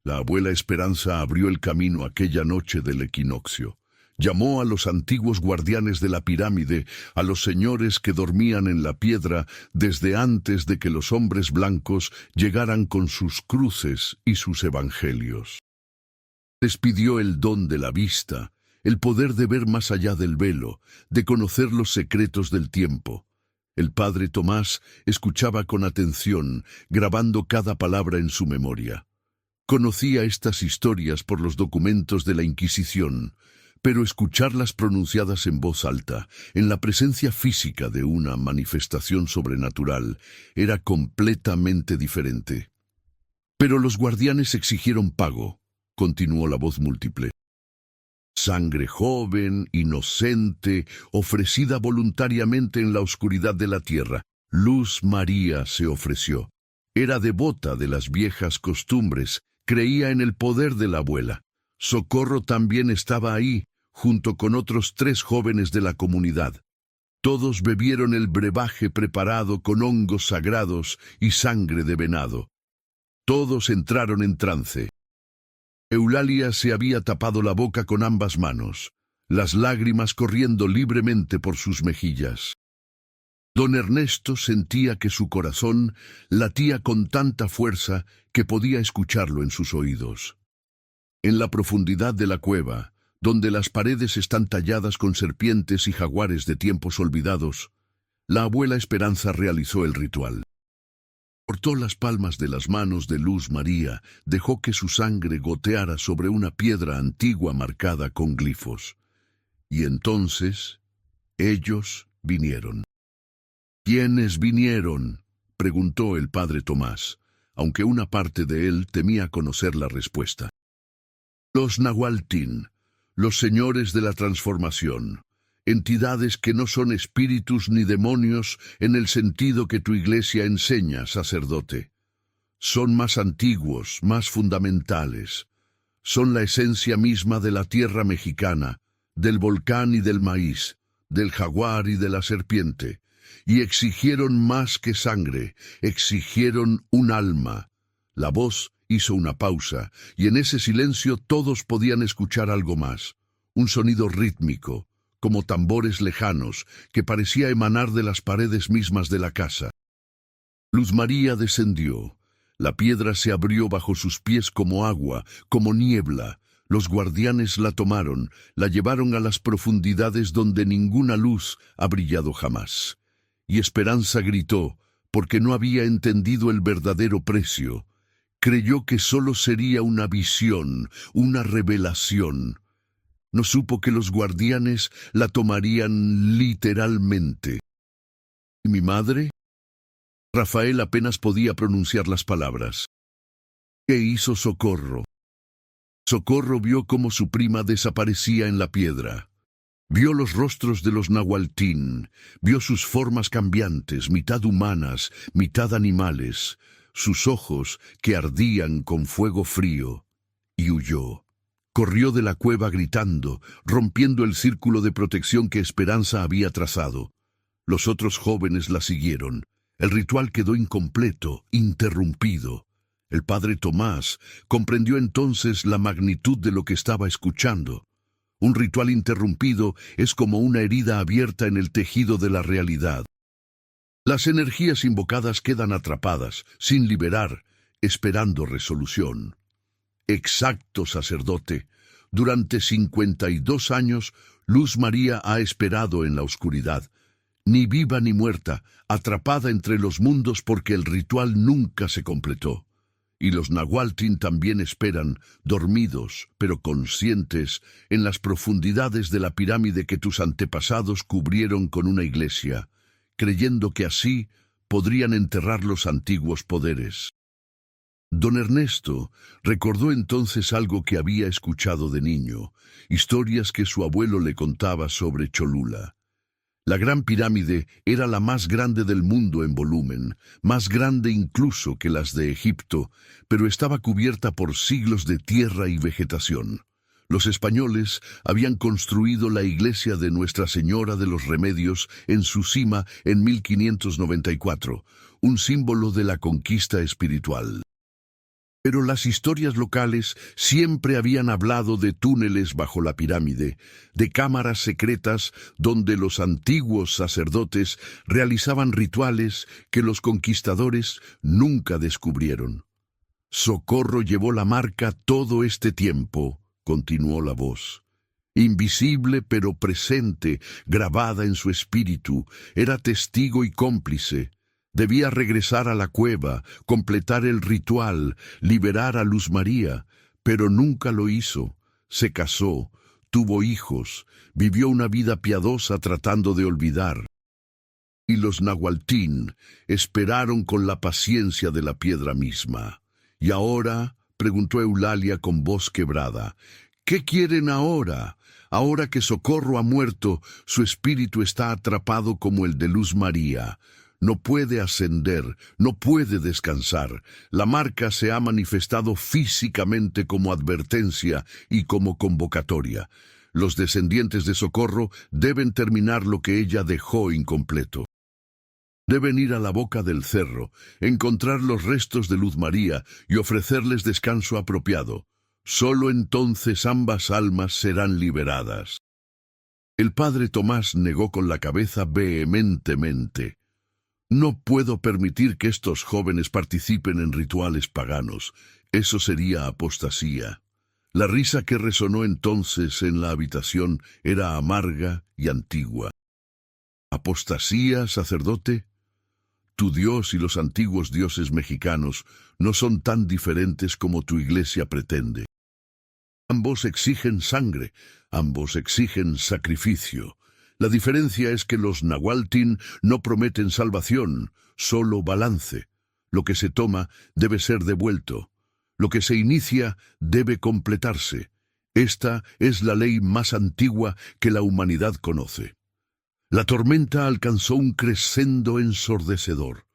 La abuela Esperanza abrió el camino aquella noche del equinoccio. Llamó a los antiguos guardianes de la pirámide, a los señores que dormían en la piedra desde antes de que los hombres blancos llegaran con sus cruces y sus evangelios. Les pidió el don de la vista, el poder de ver más allá del velo, de conocer los secretos del tiempo. El padre Tomás escuchaba con atención, grabando cada palabra en su memoria. Conocía estas historias por los documentos de la Inquisición, pero escucharlas pronunciadas en voz alta, en la presencia física de una manifestación sobrenatural, era completamente diferente. Pero los guardianes exigieron pago, continuó la voz múltiple. Sangre joven, inocente, ofrecida voluntariamente en la oscuridad de la tierra. Luz María se ofreció. Era devota de las viejas costumbres, creía en el poder de la abuela. Socorro también estaba ahí, junto con otros 3 jóvenes de la comunidad. Todos bebieron el brebaje preparado con hongos sagrados y sangre de venado. Todos entraron en trance. Eulalia se había tapado la boca con ambas manos, las lágrimas corriendo libremente por sus mejillas. Don Ernesto sentía que su corazón latía con tanta fuerza que podía escucharlo en sus oídos. En la profundidad de la cueva, donde las paredes están talladas con serpientes y jaguares de tiempos olvidados, la abuela Esperanza realizó el ritual. Cortó las palmas de las manos de Luz María, dejó que su sangre goteara sobre una piedra antigua marcada con glifos. Y entonces, ellos vinieron. ¿Quiénes vinieron?, preguntó el padre Tomás, aunque una parte de él temía conocer la respuesta. Los Nahualtín, los señores de la transformación, entidades que no son espíritus ni demonios en el sentido que tu iglesia enseña, sacerdote. Son más antiguos, más fundamentales. Son la esencia misma de la tierra mexicana, del volcán y del maíz, del jaguar y de la serpiente, y exigieron más que sangre, exigieron un alma. La voz hizo una pausa, y en ese silencio todos podían escuchar algo más, un sonido rítmico, como tambores lejanos, que parecía emanar de las paredes mismas de la casa. Luz María descendió. La piedra se abrió bajo sus pies como agua, como niebla. Los guardianes la tomaron, la llevaron a las profundidades donde ninguna luz ha brillado jamás. Y Esperanza gritó, porque no había entendido el verdadero precio. Creyó que solo sería una visión, una revelación. No supo que los guardianes la tomarían literalmente. ¿Y mi madre? Rafael apenas podía pronunciar las palabras. ¿Qué hizo Socorro? Socorro vio cómo su prima desaparecía en la piedra. Vio los rostros de los Nahualtín, vio sus formas cambiantes, mitad humanas, mitad animales, sus ojos que ardían con fuego frío, y huyó. Corrió de la cueva gritando, rompiendo el círculo de protección que Esperanza había trazado. Los otros jóvenes la siguieron. El ritual quedó incompleto, interrumpido. El padre Tomás comprendió entonces la magnitud de lo que estaba escuchando. Un ritual interrumpido es como una herida abierta en el tejido de la realidad. Las energías invocadas quedan atrapadas, sin liberar, esperando resolución. Exacto, sacerdote. Durante 52 años, Luz María ha esperado en la oscuridad, ni viva ni muerta, atrapada entre los mundos porque el ritual nunca se completó. Y los Nahualtín también esperan, dormidos, pero conscientes, en las profundidades de la pirámide que tus antepasados cubrieron con una iglesia, creyendo que así podrían enterrar los antiguos poderes. Don Ernesto recordó entonces algo que había escuchado de niño, historias que su abuelo le contaba sobre Cholula. La Gran Pirámide era la más grande del mundo en volumen, más grande incluso que las de Egipto, pero estaba cubierta por siglos de tierra y vegetación. Los españoles habían construido la iglesia de Nuestra Señora de los Remedios en su cima en 1594, un símbolo de la conquista espiritual. Pero las historias locales siempre habían hablado de túneles bajo la pirámide, de cámaras secretas donde los antiguos sacerdotes realizaban rituales que los conquistadores nunca descubrieron. Socorro llevó la marca todo este tiempo, continuó la voz. Invisible pero presente, grabada en su espíritu, era testigo y cómplice. Debía regresar a la cueva, completar el ritual, liberar a Luz María, pero nunca lo hizo. Se casó, tuvo hijos, vivió una vida piadosa tratando de olvidar. Y los Nahualtín esperaron con la paciencia de la piedra misma. ¿Y ahora?, preguntó Eulalia con voz quebrada. ¿Qué quieren ahora? Ahora que Socorro ha muerto, su espíritu está atrapado como el de Luz María. No puede ascender, no puede descansar. La marca se ha manifestado físicamente como advertencia y como convocatoria. Los descendientes de Socorro deben terminar lo que ella dejó incompleto. Deben ir a la boca del cerro, encontrar los restos de Luz María y ofrecerles descanso apropiado. Solo entonces ambas almas serán liberadas. El padre Tomás negó con la cabeza vehementemente. No puedo permitir que estos jóvenes participen en rituales paganos. Eso sería apostasía. La risa que resonó entonces en la habitación era amarga y antigua. ¿Apostasía, sacerdote? Tu Dios y los antiguos dioses mexicanos no son tan diferentes como tu iglesia pretende. Ambos exigen sangre, ambos exigen sacrificio. La diferencia es que los Nahualtin no prometen salvación, solo balance. Lo que se toma debe ser devuelto. Lo que se inicia debe completarse. Esta es la ley más antigua que la humanidad conoce. La tormenta alcanzó un crescendo ensordecedor.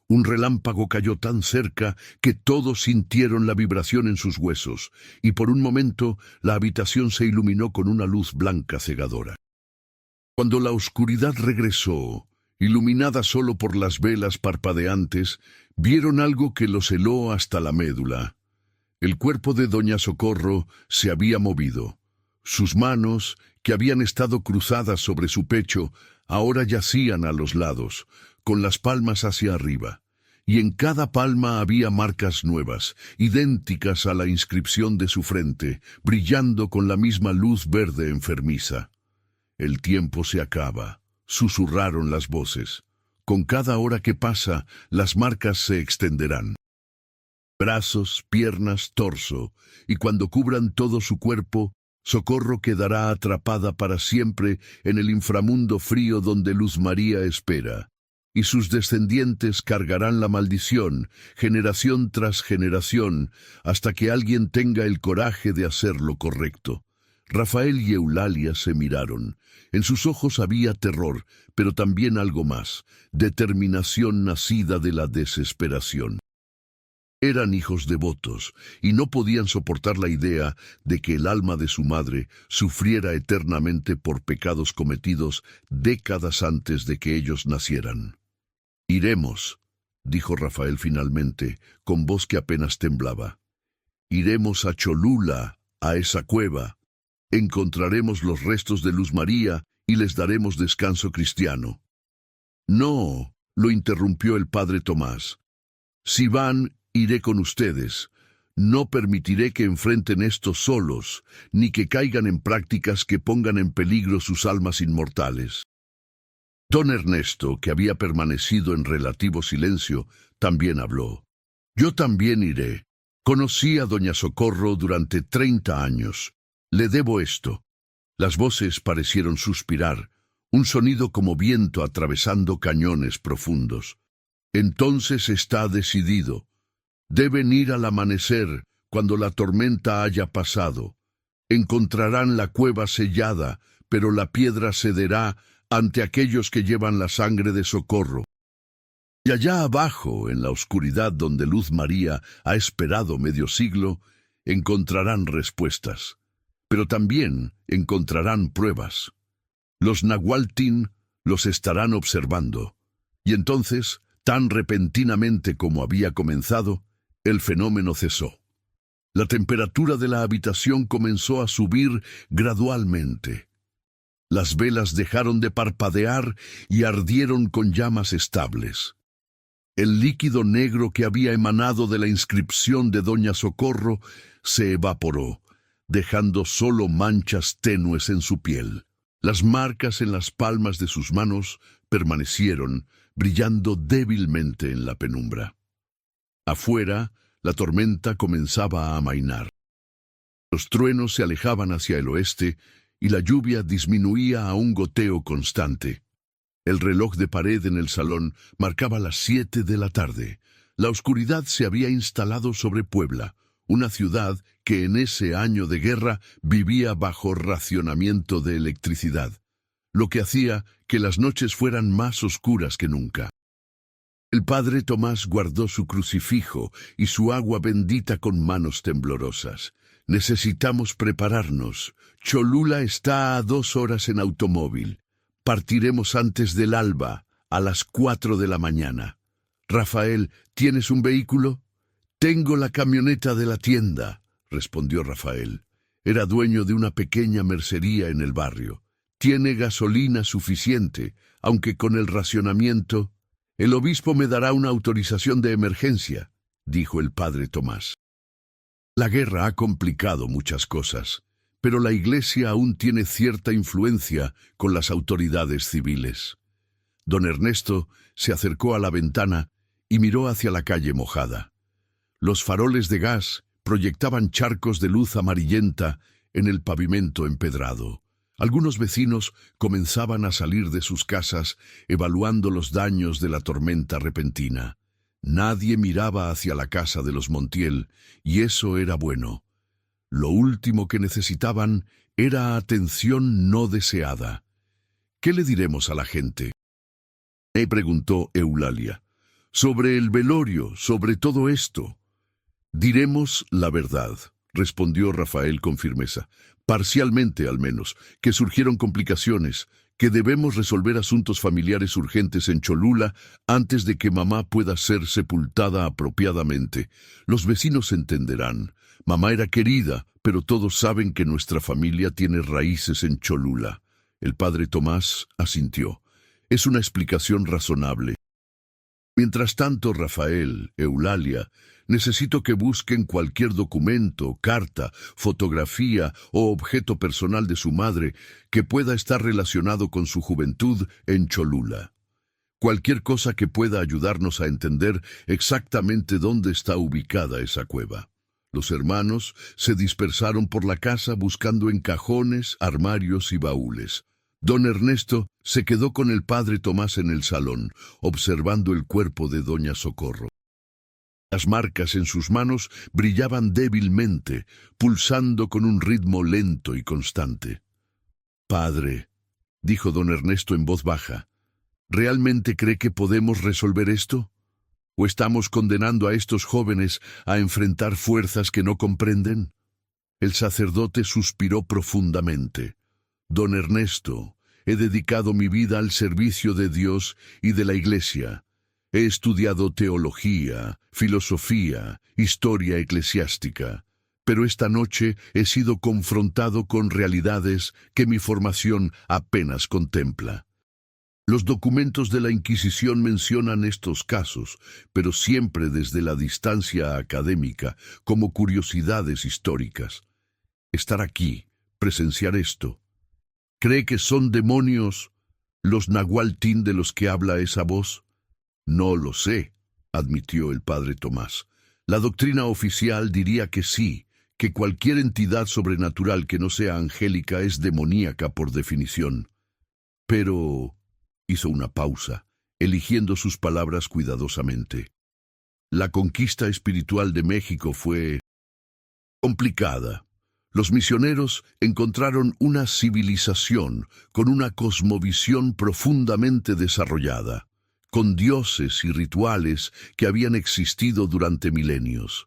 Un relámpago cayó tan cerca que todos sintieron la vibración en sus huesos, y por un momento la habitación se iluminó con una luz blanca cegadora. Cuando la oscuridad regresó, iluminada solo por las velas parpadeantes, vieron algo que los heló hasta la médula. El cuerpo de doña Socorro se había movido. Sus manos, que habían estado cruzadas sobre su pecho, ahora yacían a los lados, con las palmas hacia arriba, y en cada palma había marcas nuevas, idénticas a la inscripción de su frente, brillando con la misma luz verde enfermiza. El tiempo se acaba, susurraron las voces. Con cada hora que pasa, las marcas se extenderán. Brazos, piernas, torso, y cuando cubran todo su cuerpo, Socorro quedará atrapada para siempre en el inframundo frío donde Luz María espera, y sus descendientes cargarán la maldición, generación tras generación, hasta que alguien tenga el coraje de hacer lo correcto. Rafael y Eulalia se miraron. En sus ojos había terror, pero también algo más, determinación nacida de la desesperación. Eran hijos devotos, y no podían soportar la idea de que el alma de su madre sufriera eternamente por pecados cometidos décadas antes de que ellos nacieran. «Iremos», dijo Rafael finalmente, con voz que apenas temblaba. «Iremos a Cholula, a esa cueva. Encontraremos los restos de Luz María y les daremos descanso cristiano». «No», lo interrumpió el padre Tomás. «Si van, iré con ustedes. No permitiré que enfrenten esto solos, ni que caigan en prácticas que pongan en peligro sus almas inmortales». Don Ernesto, que había permanecido en relativo silencio, también habló. «Yo también iré. Conocí a doña Socorro durante 30 años. Le debo esto». Las voces parecieron suspirar, un sonido como viento atravesando cañones profundos. «Entonces está decidido. Deben ir al amanecer, cuando la tormenta haya pasado. Encontrarán la cueva sellada, pero la piedra cederá ante aquellos que llevan la sangre de Socorro. Y allá abajo, en la oscuridad donde Luz María ha esperado medio siglo, encontrarán respuestas. Pero también encontrarán pruebas. Los Nahualtin los estarán observando. Y entonces, tan repentinamente como había comenzado, el fenómeno cesó. La temperatura de la habitación comenzó a subir gradualmente. Las velas dejaron de parpadear y ardieron con llamas estables. El líquido negro que había emanado de la inscripción de doña Socorro se evaporó, dejando solo manchas tenues en su piel. Las marcas en las palmas de sus manos permanecieron, brillando débilmente en la penumbra. Afuera, la tormenta comenzaba a amainar. Los truenos se alejaban hacia el oeste y la lluvia disminuía a un goteo constante. El reloj de pared en el salón marcaba las 7 de la tarde. La oscuridad se había instalado sobre Puebla, una ciudad que en ese año de guerra vivía bajo racionamiento de electricidad, lo que hacía que las noches fueran más oscuras que nunca. El padre Tomás guardó su crucifijo y su agua bendita con manos temblorosas. Necesitamos prepararnos. Cholula está a 2 horas en automóvil. Partiremos antes del alba, a las 4 de la mañana. Rafael, ¿tienes un vehículo? Tengo la camioneta de la tienda, respondió Rafael. Era dueño de una pequeña mercería en el barrio. Tiene gasolina suficiente, aunque con el racionamiento. El obispo me dará una autorización de emergencia, dijo el padre Tomás. La guerra ha complicado muchas cosas, pero la Iglesia aún tiene cierta influencia con las autoridades civiles. Don Ernesto se acercó a la ventana y miró hacia la calle mojada. Los faroles de gas proyectaban charcos de luz amarillenta en el pavimento empedrado. Algunos vecinos comenzaban a salir de sus casas evaluando los daños de la tormenta repentina. Nadie miraba hacia la casa de los Montiel, y eso era bueno. Lo último que necesitaban era atención no deseada. ¿Qué le diremos a la gente?, me preguntó Eulalia. Sobre el velorio, sobre todo esto. Diremos la verdad, respondió Rafael con firmeza. Parcialmente, al menos, que surgieron complicaciones, que debemos resolver asuntos familiares urgentes en Cholula antes de que mamá pueda ser sepultada apropiadamente. Los vecinos entenderán. Mamá era querida, pero todos saben que nuestra familia tiene raíces en Cholula. El padre Tomás asintió. Es una explicación razonable. Mientras tanto, Rafael, Eulalia, necesito que busquen cualquier documento, carta, fotografía o objeto personal de su madre que pueda estar relacionado con su juventud en Cholula. Cualquier cosa que pueda ayudarnos a entender exactamente dónde está ubicada esa cueva. Los hermanos se dispersaron por la casa buscando en cajones, armarios y baúles. Don Ernesto se quedó con el padre Tomás en el salón, observando el cuerpo de doña Socorro. Las marcas en sus manos brillaban débilmente, pulsando con un ritmo lento y constante. «Padre», dijo don Ernesto en voz baja, ¿realmente cree que podemos resolver esto? ¿O estamos condenando a estos jóvenes a enfrentar fuerzas que no comprenden? El sacerdote suspiró profundamente. Don Ernesto, he dedicado mi vida al servicio de Dios y de la Iglesia. He estudiado teología, filosofía, historia eclesiástica, pero esta noche he sido confrontado con realidades que mi formación apenas contempla. Los documentos de la Inquisición mencionan estos casos, pero siempre desde la distancia académica, como curiosidades históricas. Estar aquí, presenciar esto. ¿Cree que son demonios los nahualtín de los que habla esa voz? No lo sé, admitió el padre Tomás. La doctrina oficial diría que sí, que cualquier entidad sobrenatural que no sea angélica es demoníaca por definición. Pero hizo una pausa, eligiendo sus palabras cuidadosamente. La conquista espiritual de México fue complicada. Los misioneros encontraron una civilización con una cosmovisión profundamente desarrollada, con dioses y rituales que habían existido durante milenios.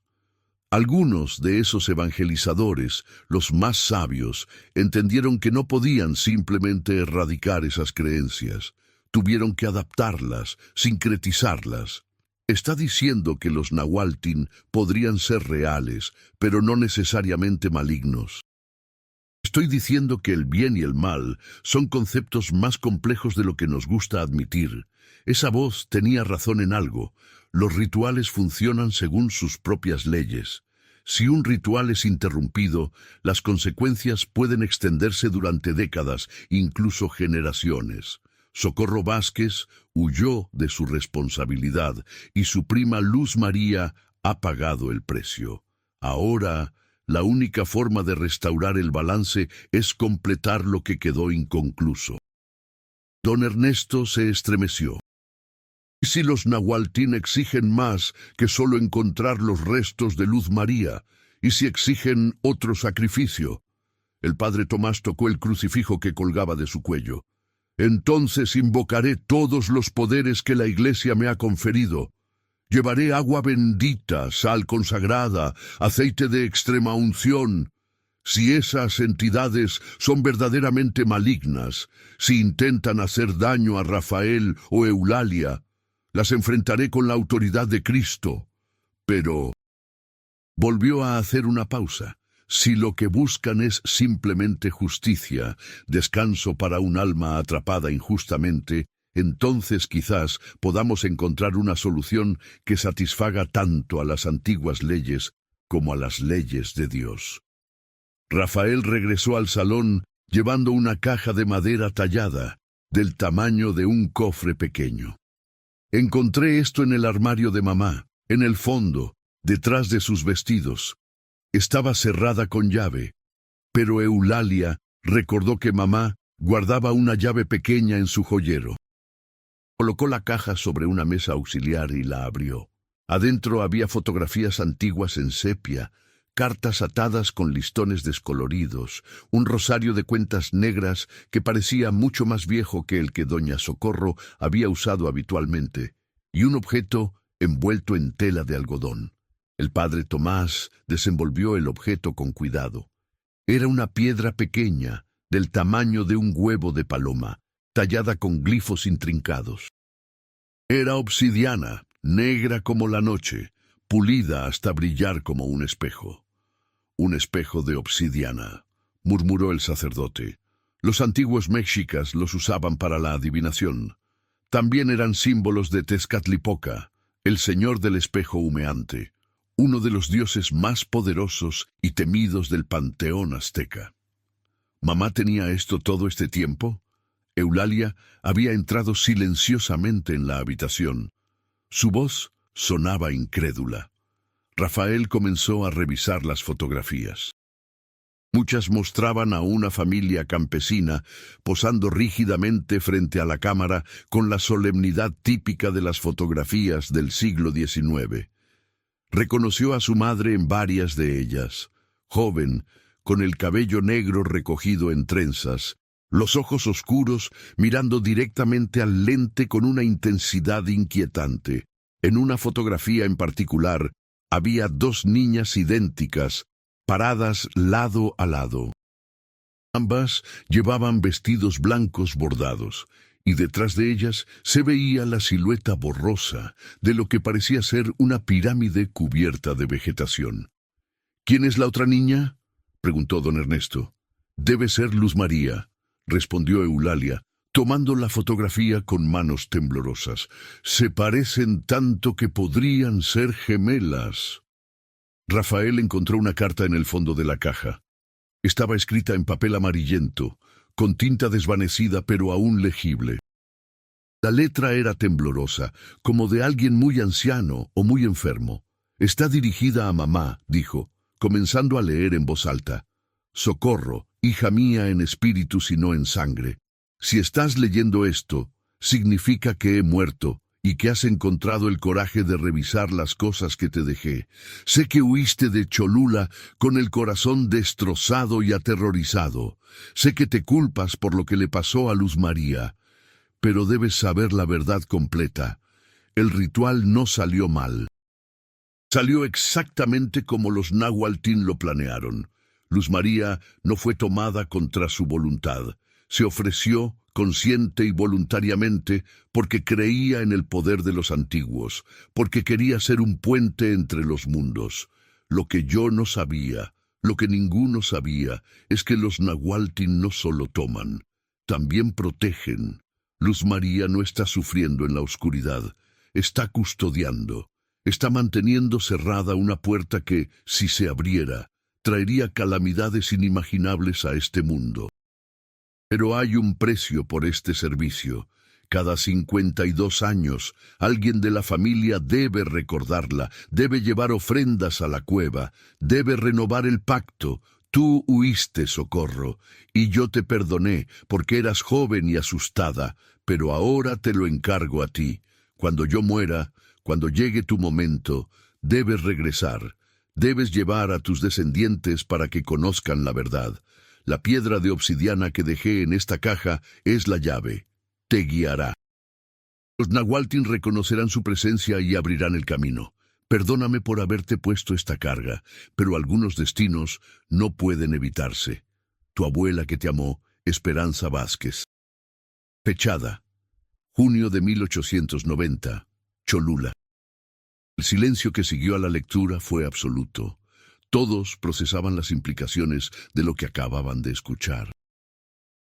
Algunos de esos evangelizadores, los más sabios, entendieron que no podían simplemente erradicar esas creencias. Tuvieron que adaptarlas, sincretizarlas. Está diciendo que los nahualtín podrían ser reales, pero no necesariamente malignos. Estoy diciendo que el bien y el mal son conceptos más complejos de lo que nos gusta admitir. Esa voz tenía razón en algo. Los rituales funcionan según sus propias leyes. Si un ritual es interrumpido, las consecuencias pueden extenderse durante décadas, incluso generaciones. Socorro Vázquez huyó de su responsabilidad y su prima Luz María ha pagado el precio. Ahora, la única forma de restaurar el balance es completar lo que quedó inconcluso. Don Ernesto se estremeció. ¿Y si los nahualtín exigen más que solo encontrar los restos de Luz María? ¿Y si exigen otro sacrificio? El padre Tomás tocó el crucifijo que colgaba de su cuello. Entonces invocaré todos los poderes que la Iglesia me ha conferido. Llevaré agua bendita, sal consagrada, aceite de extrema unción. Si esas entidades son verdaderamente malignas, si intentan hacer daño a Rafael o Eulalia, las enfrentaré con la autoridad de Cristo. Pero volvió a hacer una pausa. Si lo que buscan es simplemente justicia, descanso para un alma atrapada injustamente, entonces quizás podamos encontrar una solución que satisfaga tanto a las antiguas leyes como a las leyes de Dios. Rafael regresó al salón llevando una caja de madera tallada, del tamaño de un cofre pequeño. Encontré esto en el armario de mamá, en el fondo, detrás de sus vestidos. Estaba cerrada con llave, pero Eulalia recordó que mamá guardaba una llave pequeña en su joyero. Colocó la caja sobre una mesa auxiliar y la abrió. Adentro había fotografías antiguas en sepia, cartas atadas con listones descoloridos, un rosario de cuentas negras que parecía mucho más viejo que el que doña Socorro había usado habitualmente, y un objeto envuelto en tela de algodón. El padre Tomás desenvolvió el objeto con cuidado. Era una piedra pequeña, del tamaño de un huevo de paloma, tallada con glifos intrincados. Era obsidiana, negra como la noche, pulida hasta brillar como un espejo. «Un espejo de obsidiana», murmuró el sacerdote. Los antiguos mexicas los usaban para la adivinación. También eran símbolos de Tezcatlipoca, el señor del espejo humeante, uno de los dioses más poderosos y temidos del panteón azteca. ¿Mamá tenía esto todo este tiempo? Eulalia había entrado silenciosamente en la habitación. Su voz sonaba incrédula. Rafael comenzó a revisar las fotografías. Muchas mostraban a una familia campesina posando rígidamente frente a la cámara con la solemnidad típica de las fotografías del siglo XIX. Reconoció a su madre en varias de ellas, joven, con el cabello negro recogido en trenzas, los ojos oscuros mirando directamente al lente con una intensidad inquietante. En una fotografía en particular, había dos niñas idénticas, paradas lado a lado. Ambas llevaban vestidos blancos bordados, y detrás de ellas se veía la silueta borrosa de lo que parecía ser una pirámide cubierta de vegetación. «¿Quién es la otra niña?», preguntó don Ernesto. «Debe ser Luz María», respondió Eulalia, tomando la fotografía con manos temblorosas. «Se parecen tanto que podrían ser gemelas». Rafael encontró una carta en el fondo de la caja. Estaba escrita en papel amarillento, con tinta desvanecida pero aún legible. La letra era temblorosa, como de alguien muy anciano o muy enfermo. «Está dirigida a mamá», dijo, comenzando a leer en voz alta. «Socorro, hija mía en espíritu y no en sangre. Si estás leyendo esto, significa que he muerto y que has encontrado el coraje de revisar las cosas que te dejé. Sé que huiste de Cholula con el corazón destrozado y aterrorizado. Sé que te culpas por lo que le pasó a Luz María, pero debes saber la verdad completa. El ritual no salió mal. Salió exactamente como los Nahualtín lo planearon. Luz María no fue tomada contra su voluntad. Se ofreció consciente y voluntariamente porque creía en el poder de los antiguos, porque quería ser un puente entre los mundos. Lo que yo no sabía, lo que ninguno sabía, es que los Nahualtín no solo toman, también protegen. Luz María no está sufriendo en la oscuridad, está custodiando, está manteniendo cerrada una puerta que, si se abriera, traería calamidades inimaginables a este mundo. Pero hay un precio por este servicio. Cada 52 años, alguien de la familia debe recordarla, debe llevar ofrendas a la cueva, debe renovar el pacto. Tú huiste, Socorro, y yo te perdoné porque eras joven y asustada, pero ahora te lo encargo a ti. Cuando yo muera, cuando llegue tu momento, debes regresar. Debes llevar a tus descendientes para que conozcan la verdad. La piedra de obsidiana que dejé en esta caja es la llave. Te guiará. Los Nahualtin reconocerán su presencia y abrirán el camino. Perdóname por haberte puesto esta carga, pero algunos destinos no pueden evitarse. Tu abuela que te amó, Esperanza Vázquez. Fechada. Junio de 1890. Cholula. El silencio que siguió a la lectura fue absoluto. Todos procesaban las implicaciones de lo que acababan de escuchar.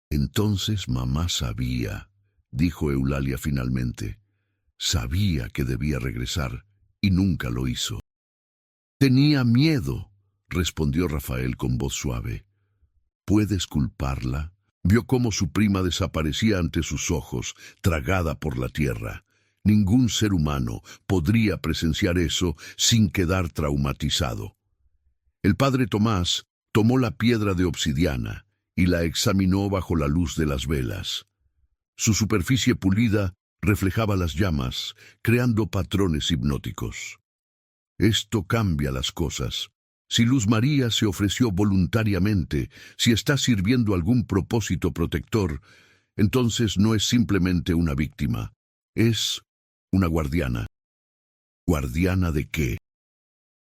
Entonces mamá sabía, dijo Eulalia finalmente. Sabía que debía regresar y nunca lo hizo. Tenía miedo, respondió Rafael con voz suave. ¿Puedes culparla? Vio cómo su prima desaparecía ante sus ojos, tragada por la tierra. Ningún ser humano podría presenciar eso sin quedar traumatizado. El padre Tomás tomó la piedra de obsidiana y la examinó bajo la luz de las velas. Su superficie pulida reflejaba las llamas, creando patrones hipnóticos. Esto cambia las cosas. Si Luz María se ofreció voluntariamente, si está sirviendo algún propósito protector, entonces no es simplemente una víctima, es una guardiana. ¿Guardiana de qué?,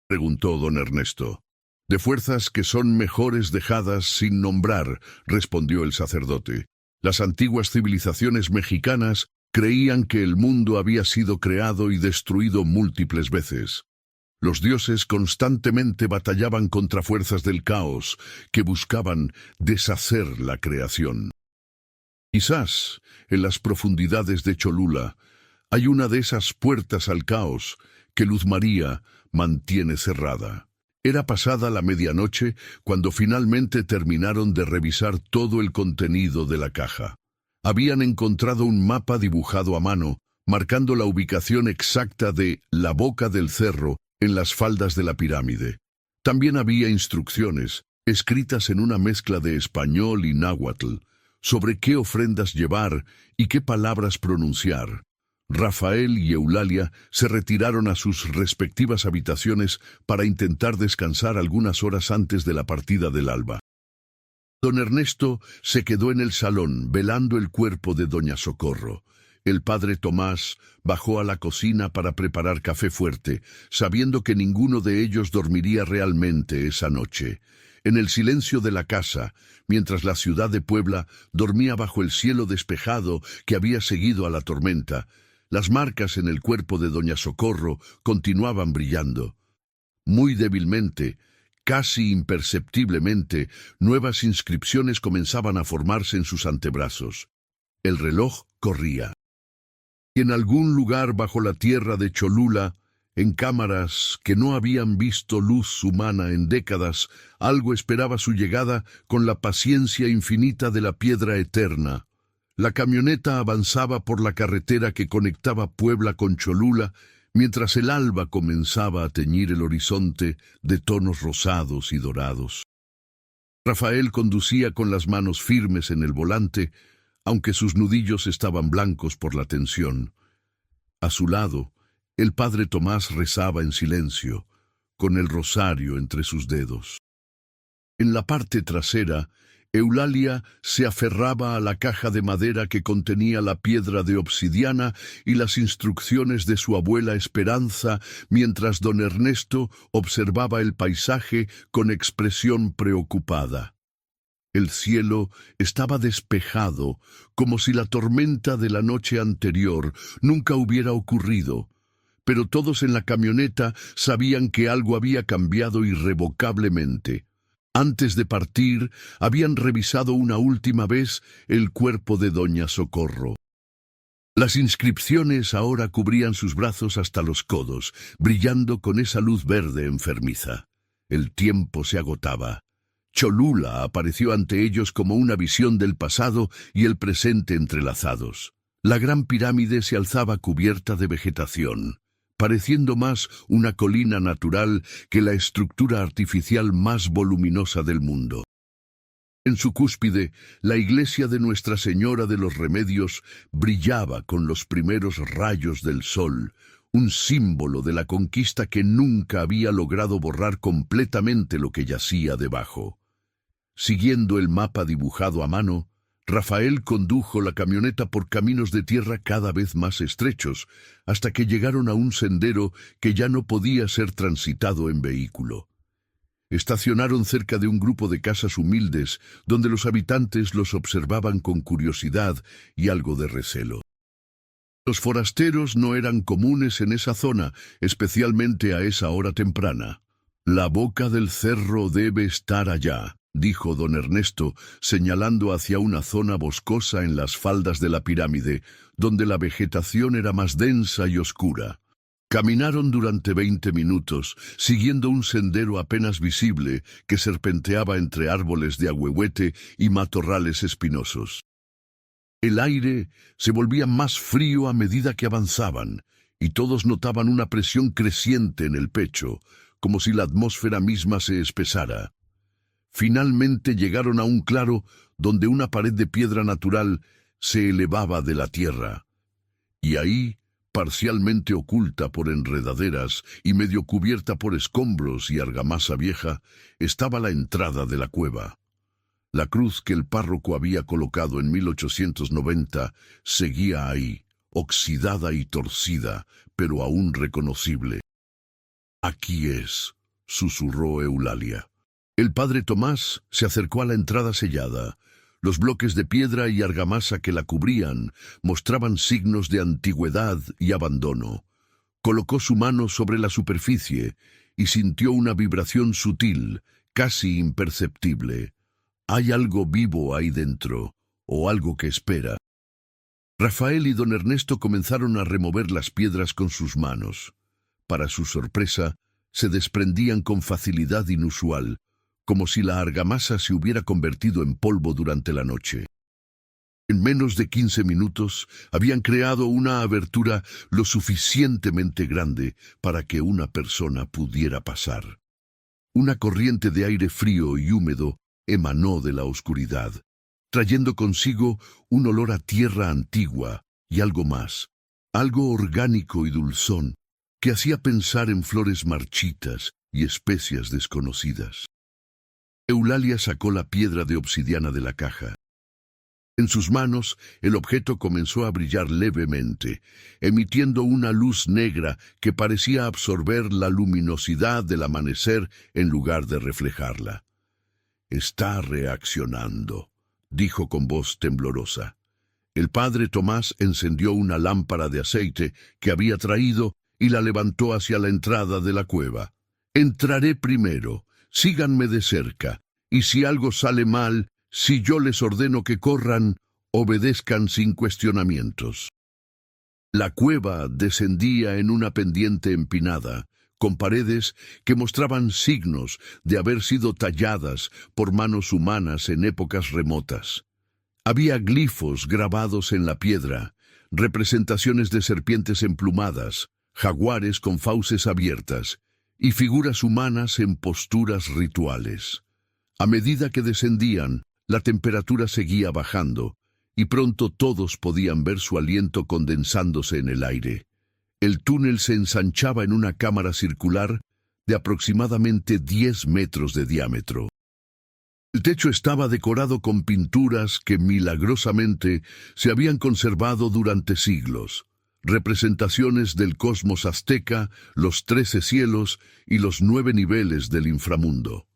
preguntó don Ernesto. De fuerzas que son mejores dejadas sin nombrar, respondió el sacerdote. Las antiguas civilizaciones mexicanas creían que el mundo había sido creado y destruido múltiples veces. Los dioses constantemente batallaban contra fuerzas del caos que buscaban deshacer la creación. Quizás, en las profundidades de Cholula, hay una de esas puertas al caos que Luz María mantiene cerrada. Era pasada la medianoche cuando finalmente terminaron de revisar todo el contenido de la caja. Habían encontrado un mapa dibujado a mano, marcando la ubicación exacta de la boca del cerro en las faldas de la pirámide. También había instrucciones, escritas en una mezcla de español y náhuatl, sobre qué ofrendas llevar y qué palabras pronunciar. Rafael y Eulalia se retiraron a sus respectivas habitaciones para intentar descansar algunas horas antes de la partida del alba. Don Ernesto se quedó en el salón velando el cuerpo de doña Socorro. El padre Tomás bajó a la cocina para preparar café fuerte, sabiendo que ninguno de ellos dormiría realmente esa noche. En el silencio de la casa, mientras la ciudad de Puebla dormía bajo el cielo despejado que había seguido a la tormenta, las marcas en el cuerpo de doña Socorro continuaban brillando. Muy débilmente, casi imperceptiblemente, nuevas inscripciones comenzaban a formarse en sus antebrazos. El reloj corría. Y en algún lugar bajo la tierra de Cholula, en cámaras que no habían visto luz humana en décadas, algo esperaba su llegada con la paciencia infinita de la piedra eterna. La camioneta avanzaba por la carretera que conectaba Puebla con Cholula, mientras el alba comenzaba a teñir el horizonte de tonos rosados y dorados. Rafael conducía con las manos firmes en el volante, aunque sus nudillos estaban blancos por la tensión. A su lado, el padre Tomás rezaba en silencio, con el rosario entre sus dedos. En la parte trasera, Eulalia se aferraba a la caja de madera que contenía la piedra de obsidiana y las instrucciones de su abuela Esperanza, mientras don Ernesto observaba el paisaje con expresión preocupada. El cielo estaba despejado, como si la tormenta de la noche anterior nunca hubiera ocurrido, pero todos en la camioneta sabían que algo había cambiado irrevocablemente. Antes de partir, habían revisado una última vez el cuerpo de doña Socorro. Las inscripciones ahora cubrían sus brazos hasta los codos, brillando con esa luz verde enfermiza. El tiempo se agotaba. Cholula apareció ante ellos como una visión del pasado y el presente entrelazados. La gran pirámide se alzaba cubierta de vegetación, pareciendo más una colina natural que la estructura artificial más voluminosa del mundo. En su cúspide, la iglesia de Nuestra Señora de los Remedios brillaba con los primeros rayos del sol, un símbolo de la conquista que nunca había logrado borrar completamente lo que yacía debajo. Siguiendo el mapa dibujado a mano, Rafael condujo la camioneta por caminos de tierra cada vez más estrechos, hasta que llegaron a un sendero que ya no podía ser transitado en vehículo. Estacionaron cerca de un grupo de casas humildes, donde los habitantes los observaban con curiosidad y algo de recelo. Los forasteros no eran comunes en esa zona, especialmente a esa hora temprana. «La boca del cerro debe estar allá», dijo don Ernesto, señalando hacia una zona boscosa en las faldas de la pirámide, donde la vegetación era más densa y oscura. Caminaron durante 20 minutos, siguiendo un sendero apenas visible que serpenteaba entre árboles de ahuehuete y matorrales espinosos. El aire se volvía más frío a medida que avanzaban, y todos notaban una presión creciente en el pecho, como si la atmósfera misma se espesara. Finalmente llegaron a un claro donde una pared de piedra natural se elevaba de la tierra, y ahí, parcialmente oculta por enredaderas y medio cubierta por escombros y argamasa vieja, estaba la entrada de la cueva. La cruz que el párroco había colocado en 1890 seguía ahí, oxidada y torcida, pero aún reconocible. «Aquí es», susurró Eulalia. El padre Tomás se acercó a la entrada sellada. Los bloques de piedra y argamasa que la cubrían mostraban signos de antigüedad y abandono. Colocó su mano sobre la superficie y sintió una vibración sutil, casi imperceptible. Hay algo vivo ahí dentro, o algo que espera. Rafael y don Ernesto comenzaron a remover las piedras con sus manos. Para su sorpresa, se desprendían con facilidad inusual, como si la argamasa se hubiera convertido en polvo durante la noche. En menos de 15 minutos habían creado una abertura lo suficientemente grande para que una persona pudiera pasar. Una corriente de aire frío y húmedo emanó de la oscuridad, trayendo consigo un olor a tierra antigua y algo más, algo orgánico y dulzón, que hacía pensar en flores marchitas y especias desconocidas. Eulalia sacó la piedra de obsidiana de la caja. En sus manos, el objeto comenzó a brillar levemente, emitiendo una luz negra que parecía absorber la luminosidad del amanecer en lugar de reflejarla. «Está reaccionando», dijo con voz temblorosa. El padre Tomás encendió una lámpara de aceite que había traído y la levantó hacia la entrada de la cueva. «Entraré primero, síganme de cerca, y si algo sale mal, si yo les ordeno que corran, obedezcan sin cuestionamientos». La cueva descendía en una pendiente empinada, con paredes que mostraban signos de haber sido talladas por manos humanas en épocas remotas. Había glifos grabados en la piedra, representaciones de serpientes emplumadas, jaguares con fauces abiertas y figuras humanas en posturas rituales. A medida que descendían, la temperatura seguía bajando, y pronto todos podían ver su aliento condensándose en el aire. El túnel se ensanchaba en una cámara circular de aproximadamente 10 metros de diámetro. El techo estaba decorado con pinturas que milagrosamente se habían conservado durante siglos, representaciones del cosmos azteca, los 13 cielos y los 9 niveles del inframundo.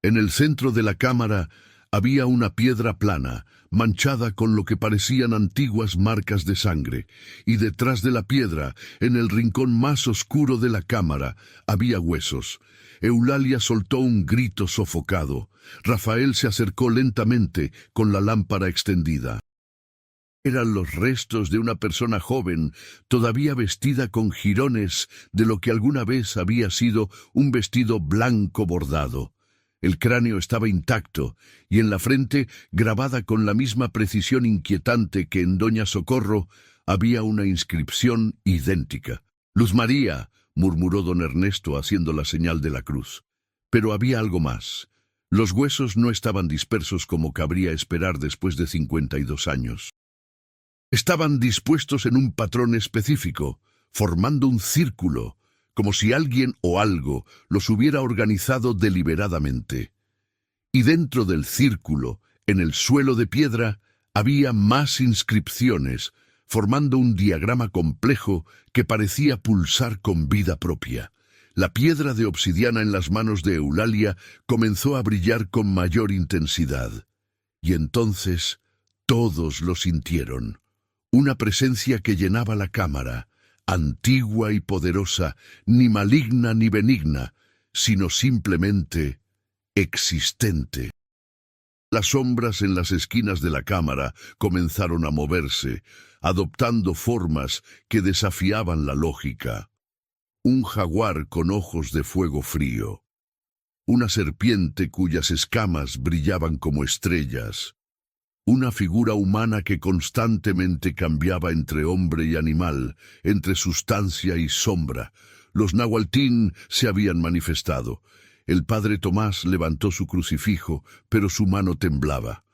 En el centro de la cámara había una piedra plana, manchada con lo que parecían antiguas marcas de sangre, y detrás de la piedra, en el rincón más oscuro de la cámara, había huesos. Eulalia soltó un grito sofocado. Rafael se acercó lentamente con la lámpara extendida. Eran los restos de una persona joven, todavía vestida con jirones de lo que alguna vez había sido un vestido blanco bordado. El cráneo estaba intacto, y en la frente, grabada con la misma precisión inquietante que en Doña Socorro, había una inscripción idéntica. «Luz María», murmuró don Ernesto haciendo la señal de la cruz. Pero había algo más. Los huesos no estaban dispersos como cabría esperar después de 52 años. Estaban dispuestos en un patrón específico, formando un círculo, como si alguien o algo los hubiera organizado deliberadamente. Y dentro del círculo, en el suelo de piedra, había más inscripciones, formando un diagrama complejo que parecía pulsar con vida propia. La piedra de obsidiana en las manos de Eulalia comenzó a brillar con mayor intensidad. Y entonces todos lo sintieron. Una presencia que llenaba la cámara, antigua y poderosa, ni maligna ni benigna, sino simplemente existente. Las sombras en las esquinas de la cámara comenzaron a moverse, adoptando formas que desafiaban la lógica. Un jaguar con ojos de fuego frío, una serpiente cuyas escamas brillaban como estrellas, una figura humana que constantemente cambiaba entre hombre y animal, entre sustancia y sombra. Los Nahualtín se habían manifestado. El padre Tomás levantó su crucifijo, pero su mano temblaba.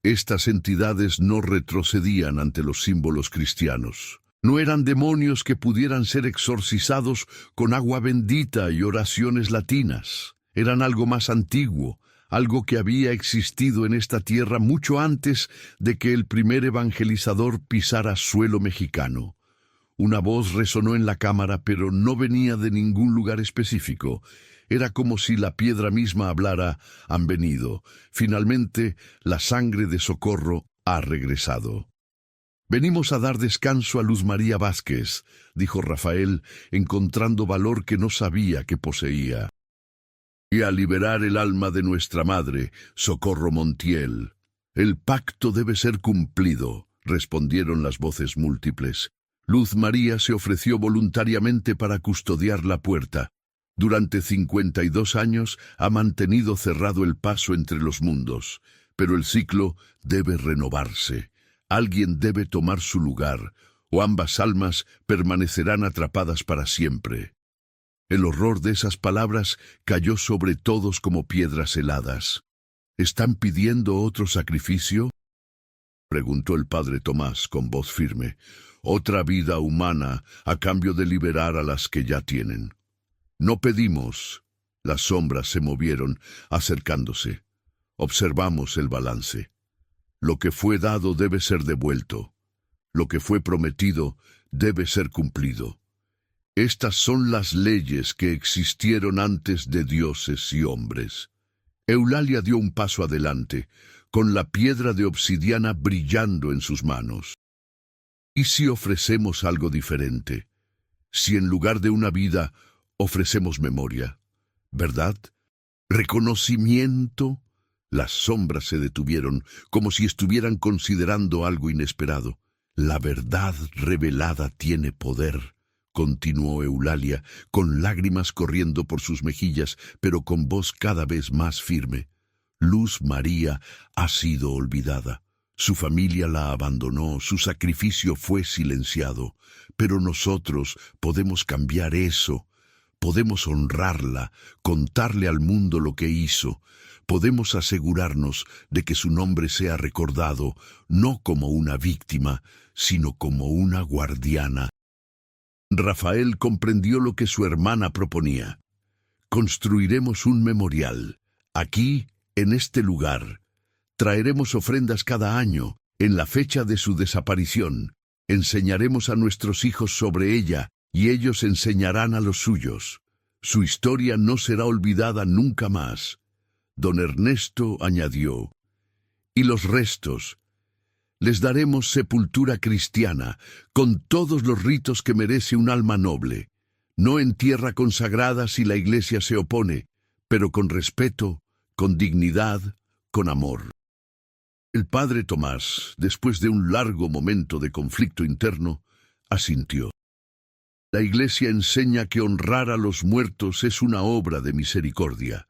Estas entidades no retrocedían ante los símbolos cristianos. No eran demonios que pudieran ser exorcizados con agua bendita y oraciones latinas. Eran algo más antiguo, algo que había existido en esta tierra mucho antes de que el primer evangelizador pisara suelo mexicano. Una voz resonó en la cámara, pero no venía de ningún lugar específico. Era como si la piedra misma hablara: han venido. Finalmente, la sangre de Socorro ha regresado. Venimos a dar descanso a Luz María Vázquez, dijo Rafael, encontrando valor que no sabía que poseía. Y a liberar el alma de nuestra madre, Socorro Montiel. El pacto debe ser cumplido, respondieron las voces múltiples. Luz María se ofreció voluntariamente para custodiar la puerta. Durante 52 años ha mantenido cerrado el paso entre los mundos, pero el ciclo debe renovarse. Alguien debe tomar su lugar, o ambas almas permanecerán atrapadas para siempre. El horror de esas palabras cayó sobre todos como piedras heladas. ¿Están pidiendo otro sacrificio?, preguntó el padre Tomás con voz firme. Otra vida humana a cambio de liberar a las que ya tienen. No pedimos. Las sombras se movieron, acercándose. Observamos el balance. Lo que fue dado debe ser devuelto. Lo que fue prometido debe ser cumplido. Estas son las leyes que existieron antes de dioses y hombres. Eulalia dio un paso adelante, con la piedra de obsidiana brillando en sus manos. ¿Y si ofrecemos algo diferente? Si en lugar de una vida ofrecemos memoria, ¿verdad? ¿Reconocimiento? Las sombras se detuvieron, como si estuvieran considerando algo inesperado. La verdad revelada tiene poder, continuó Eulalia, con lágrimas corriendo por sus mejillas, pero con voz cada vez más firme. Luz María ha sido olvidada. Su familia la abandonó, su sacrificio fue silenciado. Pero nosotros podemos cambiar eso. Podemos honrarla, contarle al mundo lo que hizo. Podemos asegurarnos de que su nombre sea recordado, no como una víctima, sino como una guardiana. Rafael comprendió lo que su hermana proponía. Construiremos un memorial, aquí, en este lugar. Traeremos ofrendas cada año, en la fecha de su desaparición. Enseñaremos a nuestros hijos sobre ella, y ellos enseñarán a los suyos. Su historia no será olvidada nunca más. Don Ernesto añadió, y los restos, les daremos sepultura cristiana, con todos los ritos que merece un alma noble, no en tierra consagrada si la Iglesia se opone, pero con respeto, con dignidad, con amor. El padre Tomás, después de un largo momento de conflicto interno, asintió. La Iglesia enseña que honrar a los muertos es una obra de misericordia.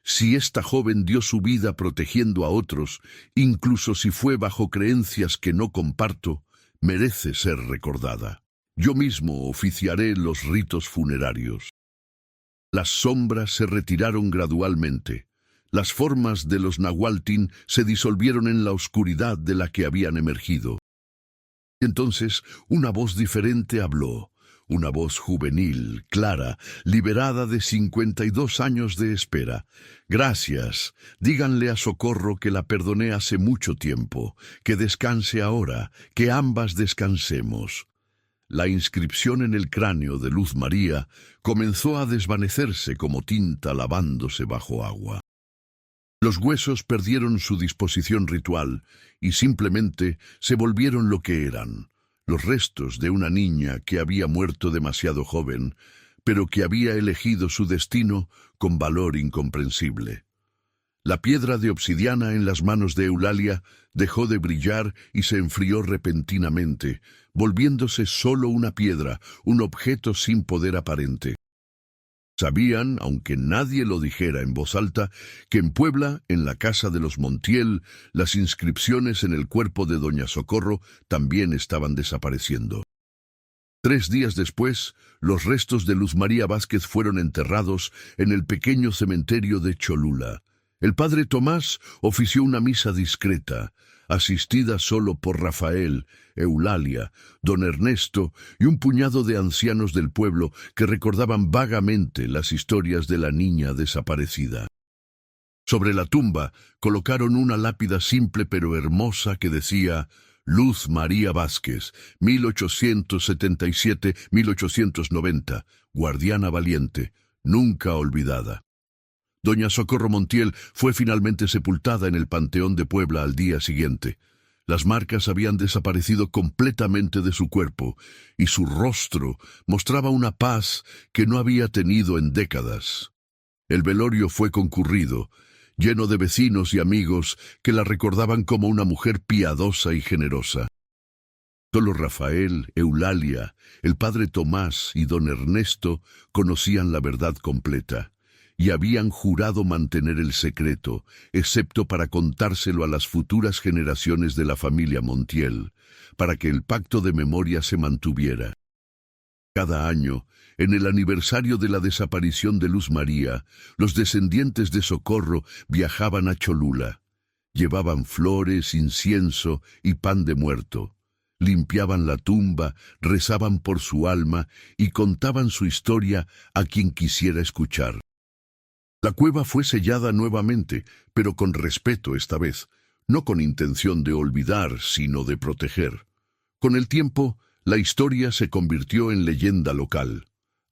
Si esta joven dio su vida protegiendo a otros, incluso si fue bajo creencias que no comparto, merece ser recordada. Yo mismo oficiaré los ritos funerarios. Las sombras se retiraron gradualmente. Las formas de los Nahualtín se disolvieron en la oscuridad de la que habían emergido. Entonces una voz diferente habló, una voz juvenil, clara, liberada de 52 años de espera. Gracias. Díganle a Socorro que la perdoné hace mucho tiempo, que descanse ahora, que ambas descansemos. La inscripción en el cráneo de Luz María comenzó a desvanecerse como tinta lavándose bajo agua. Los huesos perdieron su disposición ritual y simplemente se volvieron lo que eran, los restos de una niña que había muerto demasiado joven, pero que había elegido su destino con valor incomprensible. La piedra de obsidiana en las manos de Eulalia dejó de brillar y se enfrió repentinamente, volviéndose solo una piedra, un objeto sin poder aparente. Sabían, aunque nadie lo dijera en voz alta, que en Puebla, en la casa de los Montiel, las inscripciones en el cuerpo de Doña Socorro también estaban desapareciendo. 3 días después, los restos de Luz María Vázquez fueron enterrados en el pequeño cementerio de Cholula. El padre Tomás ofició una misa discreta, asistida solo por Rafael, Eulalia, don Ernesto y un puñado de ancianos del pueblo que recordaban vagamente las historias de la niña desaparecida. Sobre la tumba colocaron una lápida simple pero hermosa que decía Luz María Vázquez, 1877-1890, guardiana valiente, nunca olvidada. Doña Socorro Montiel fue finalmente sepultada en el Panteón de Puebla al día siguiente. Las marcas habían desaparecido completamente de su cuerpo y su rostro mostraba una paz que no había tenido en décadas. El velorio fue concurrido, lleno de vecinos y amigos que la recordaban como una mujer piadosa y generosa. Solo Rafael, Eulalia, el padre Tomás y don Ernesto conocían la verdad completa y habían jurado mantener el secreto, excepto para contárselo a las futuras generaciones de la familia Montiel, para que el pacto de memoria se mantuviera. Cada año, en el aniversario de la desaparición de Luz María, los descendientes de Socorro viajaban a Cholula. Llevaban flores, incienso y pan de muerto. Limpiaban la tumba, rezaban por su alma y contaban su historia a quien quisiera escuchar. La cueva fue sellada nuevamente, pero con respeto esta vez, no con intención de olvidar, sino de proteger. Con el tiempo, la historia se convirtió en leyenda local.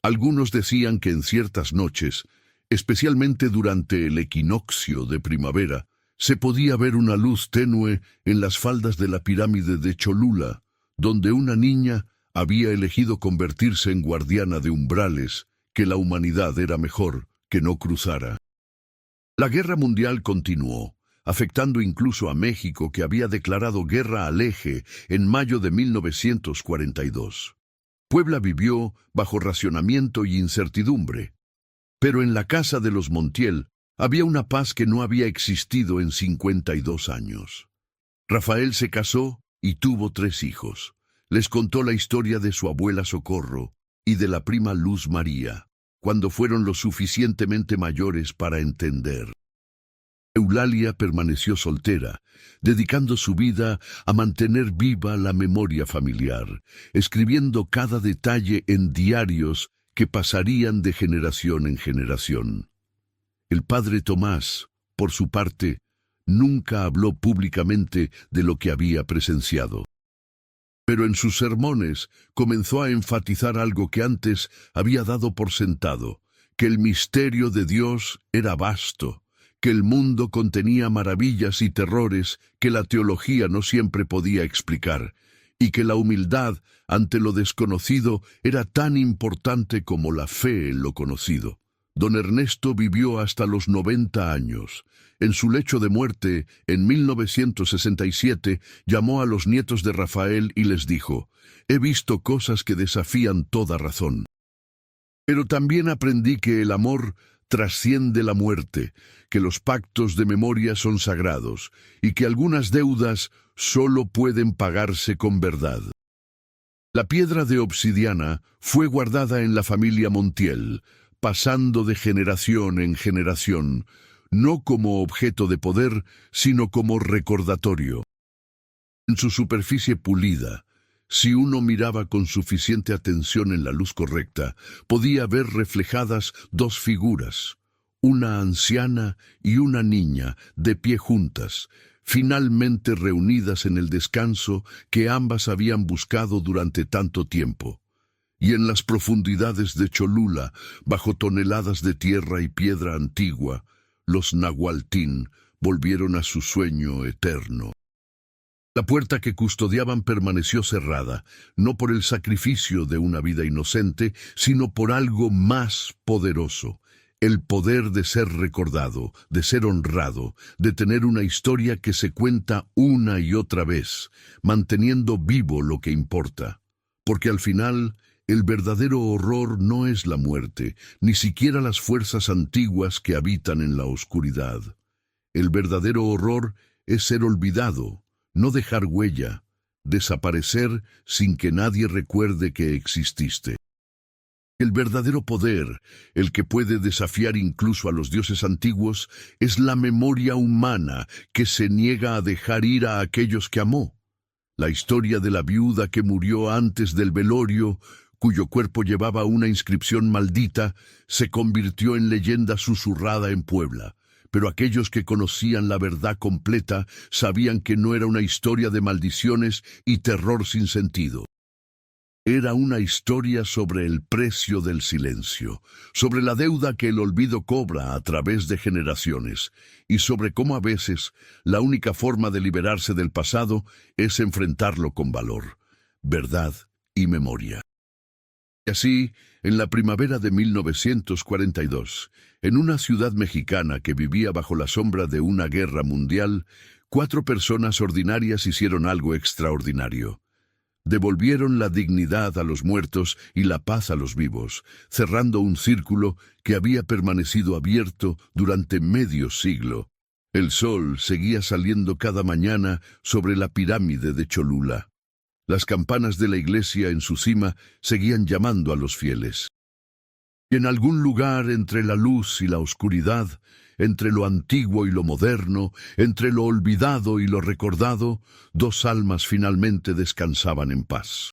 Algunos decían que en ciertas noches, especialmente durante el equinoccio de primavera, se podía ver una luz tenue en las faldas de la pirámide de Cholula, donde una niña había elegido convertirse en guardiana de umbrales que la humanidad era mejor que no cruzara. La guerra mundial continuó, afectando incluso a México, que había declarado guerra al Eje en mayo de 1942. Puebla vivió bajo racionamiento y incertidumbre, pero en la casa de los Montiel había una paz que no había existido en 52 años. Rafael se casó y tuvo 3 hijos. Les contó la historia de su abuela Socorro y de la prima Luz María, cuando fueron lo suficientemente mayores para entender. Eulalia permaneció soltera, dedicando su vida a mantener viva la memoria familiar, escribiendo cada detalle en diarios que pasarían de generación en generación. El padre Tomás, por su parte, nunca habló públicamente de lo que había presenciado. Pero en sus sermones comenzó a enfatizar algo que antes había dado por sentado, que el misterio de Dios era vasto, que el mundo contenía maravillas y terrores que la teología no siempre podía explicar, y que la humildad ante lo desconocido era tan importante como la fe en lo conocido. Don Ernesto vivió hasta los 90 años. En su lecho de muerte, en 1967, llamó a los nietos de Rafael y les dijo: «He visto cosas que desafían toda razón. Pero también aprendí que el amor trasciende la muerte, que los pactos de memoria son sagrados y que algunas deudas solo pueden pagarse con verdad». La piedra de obsidiana fue guardada en la familia Montiel, pasando de generación en generación, no como objeto de poder, sino como recordatorio. En su superficie pulida, Si uno miraba con suficiente atención en la luz correcta, podía ver reflejadas dos figuras, una anciana y una niña, de pie juntas, finalmente reunidas en el descanso que ambas habían buscado durante tanto tiempo. Y en las profundidades de Cholula, bajo toneladas de tierra y piedra antigua, los Nahualtín volvieron a su sueño eterno. La puerta que custodiaban permaneció cerrada, no por el sacrificio de una vida inocente, sino por algo más poderoso: el poder de ser recordado, de ser honrado, de tener una historia que se cuenta una y otra vez, manteniendo vivo lo que importa. Porque al final, el verdadero horror no es la muerte, ni siquiera las fuerzas antiguas que habitan en la oscuridad. El verdadero horror es ser olvidado, no dejar huella, desaparecer sin que nadie recuerde que exististe. El verdadero poder, el que puede desafiar incluso a los dioses antiguos, es la memoria humana que se niega a dejar ir a aquellos que amó. La historia de la viuda que murió antes del velorio, cuyo cuerpo llevaba una inscripción maldita, se convirtió en leyenda susurrada en Puebla. Pero aquellos que conocían la verdad completa sabían que no era una historia de maldiciones y terror sin sentido. Era una historia sobre el precio del silencio, sobre la deuda que el olvido cobra a través de generaciones, y sobre cómo a veces la única forma de liberarse del pasado es enfrentarlo con valor, verdad y memoria. Y así, en la primavera de 1942, en una ciudad mexicana que vivía bajo la sombra de una guerra mundial, 4 personas ordinarias hicieron algo extraordinario. Devolvieron la dignidad a los muertos y la paz a los vivos, cerrando un círculo que había permanecido abierto durante medio siglo. El sol seguía saliendo cada mañana sobre la pirámide de Cholula. Las campanas de la iglesia en su cima seguían llamando a los fieles. Y en algún lugar entre la luz y la oscuridad, entre lo antiguo y lo moderno, entre lo olvidado y lo recordado, 2 almas finalmente descansaban en paz.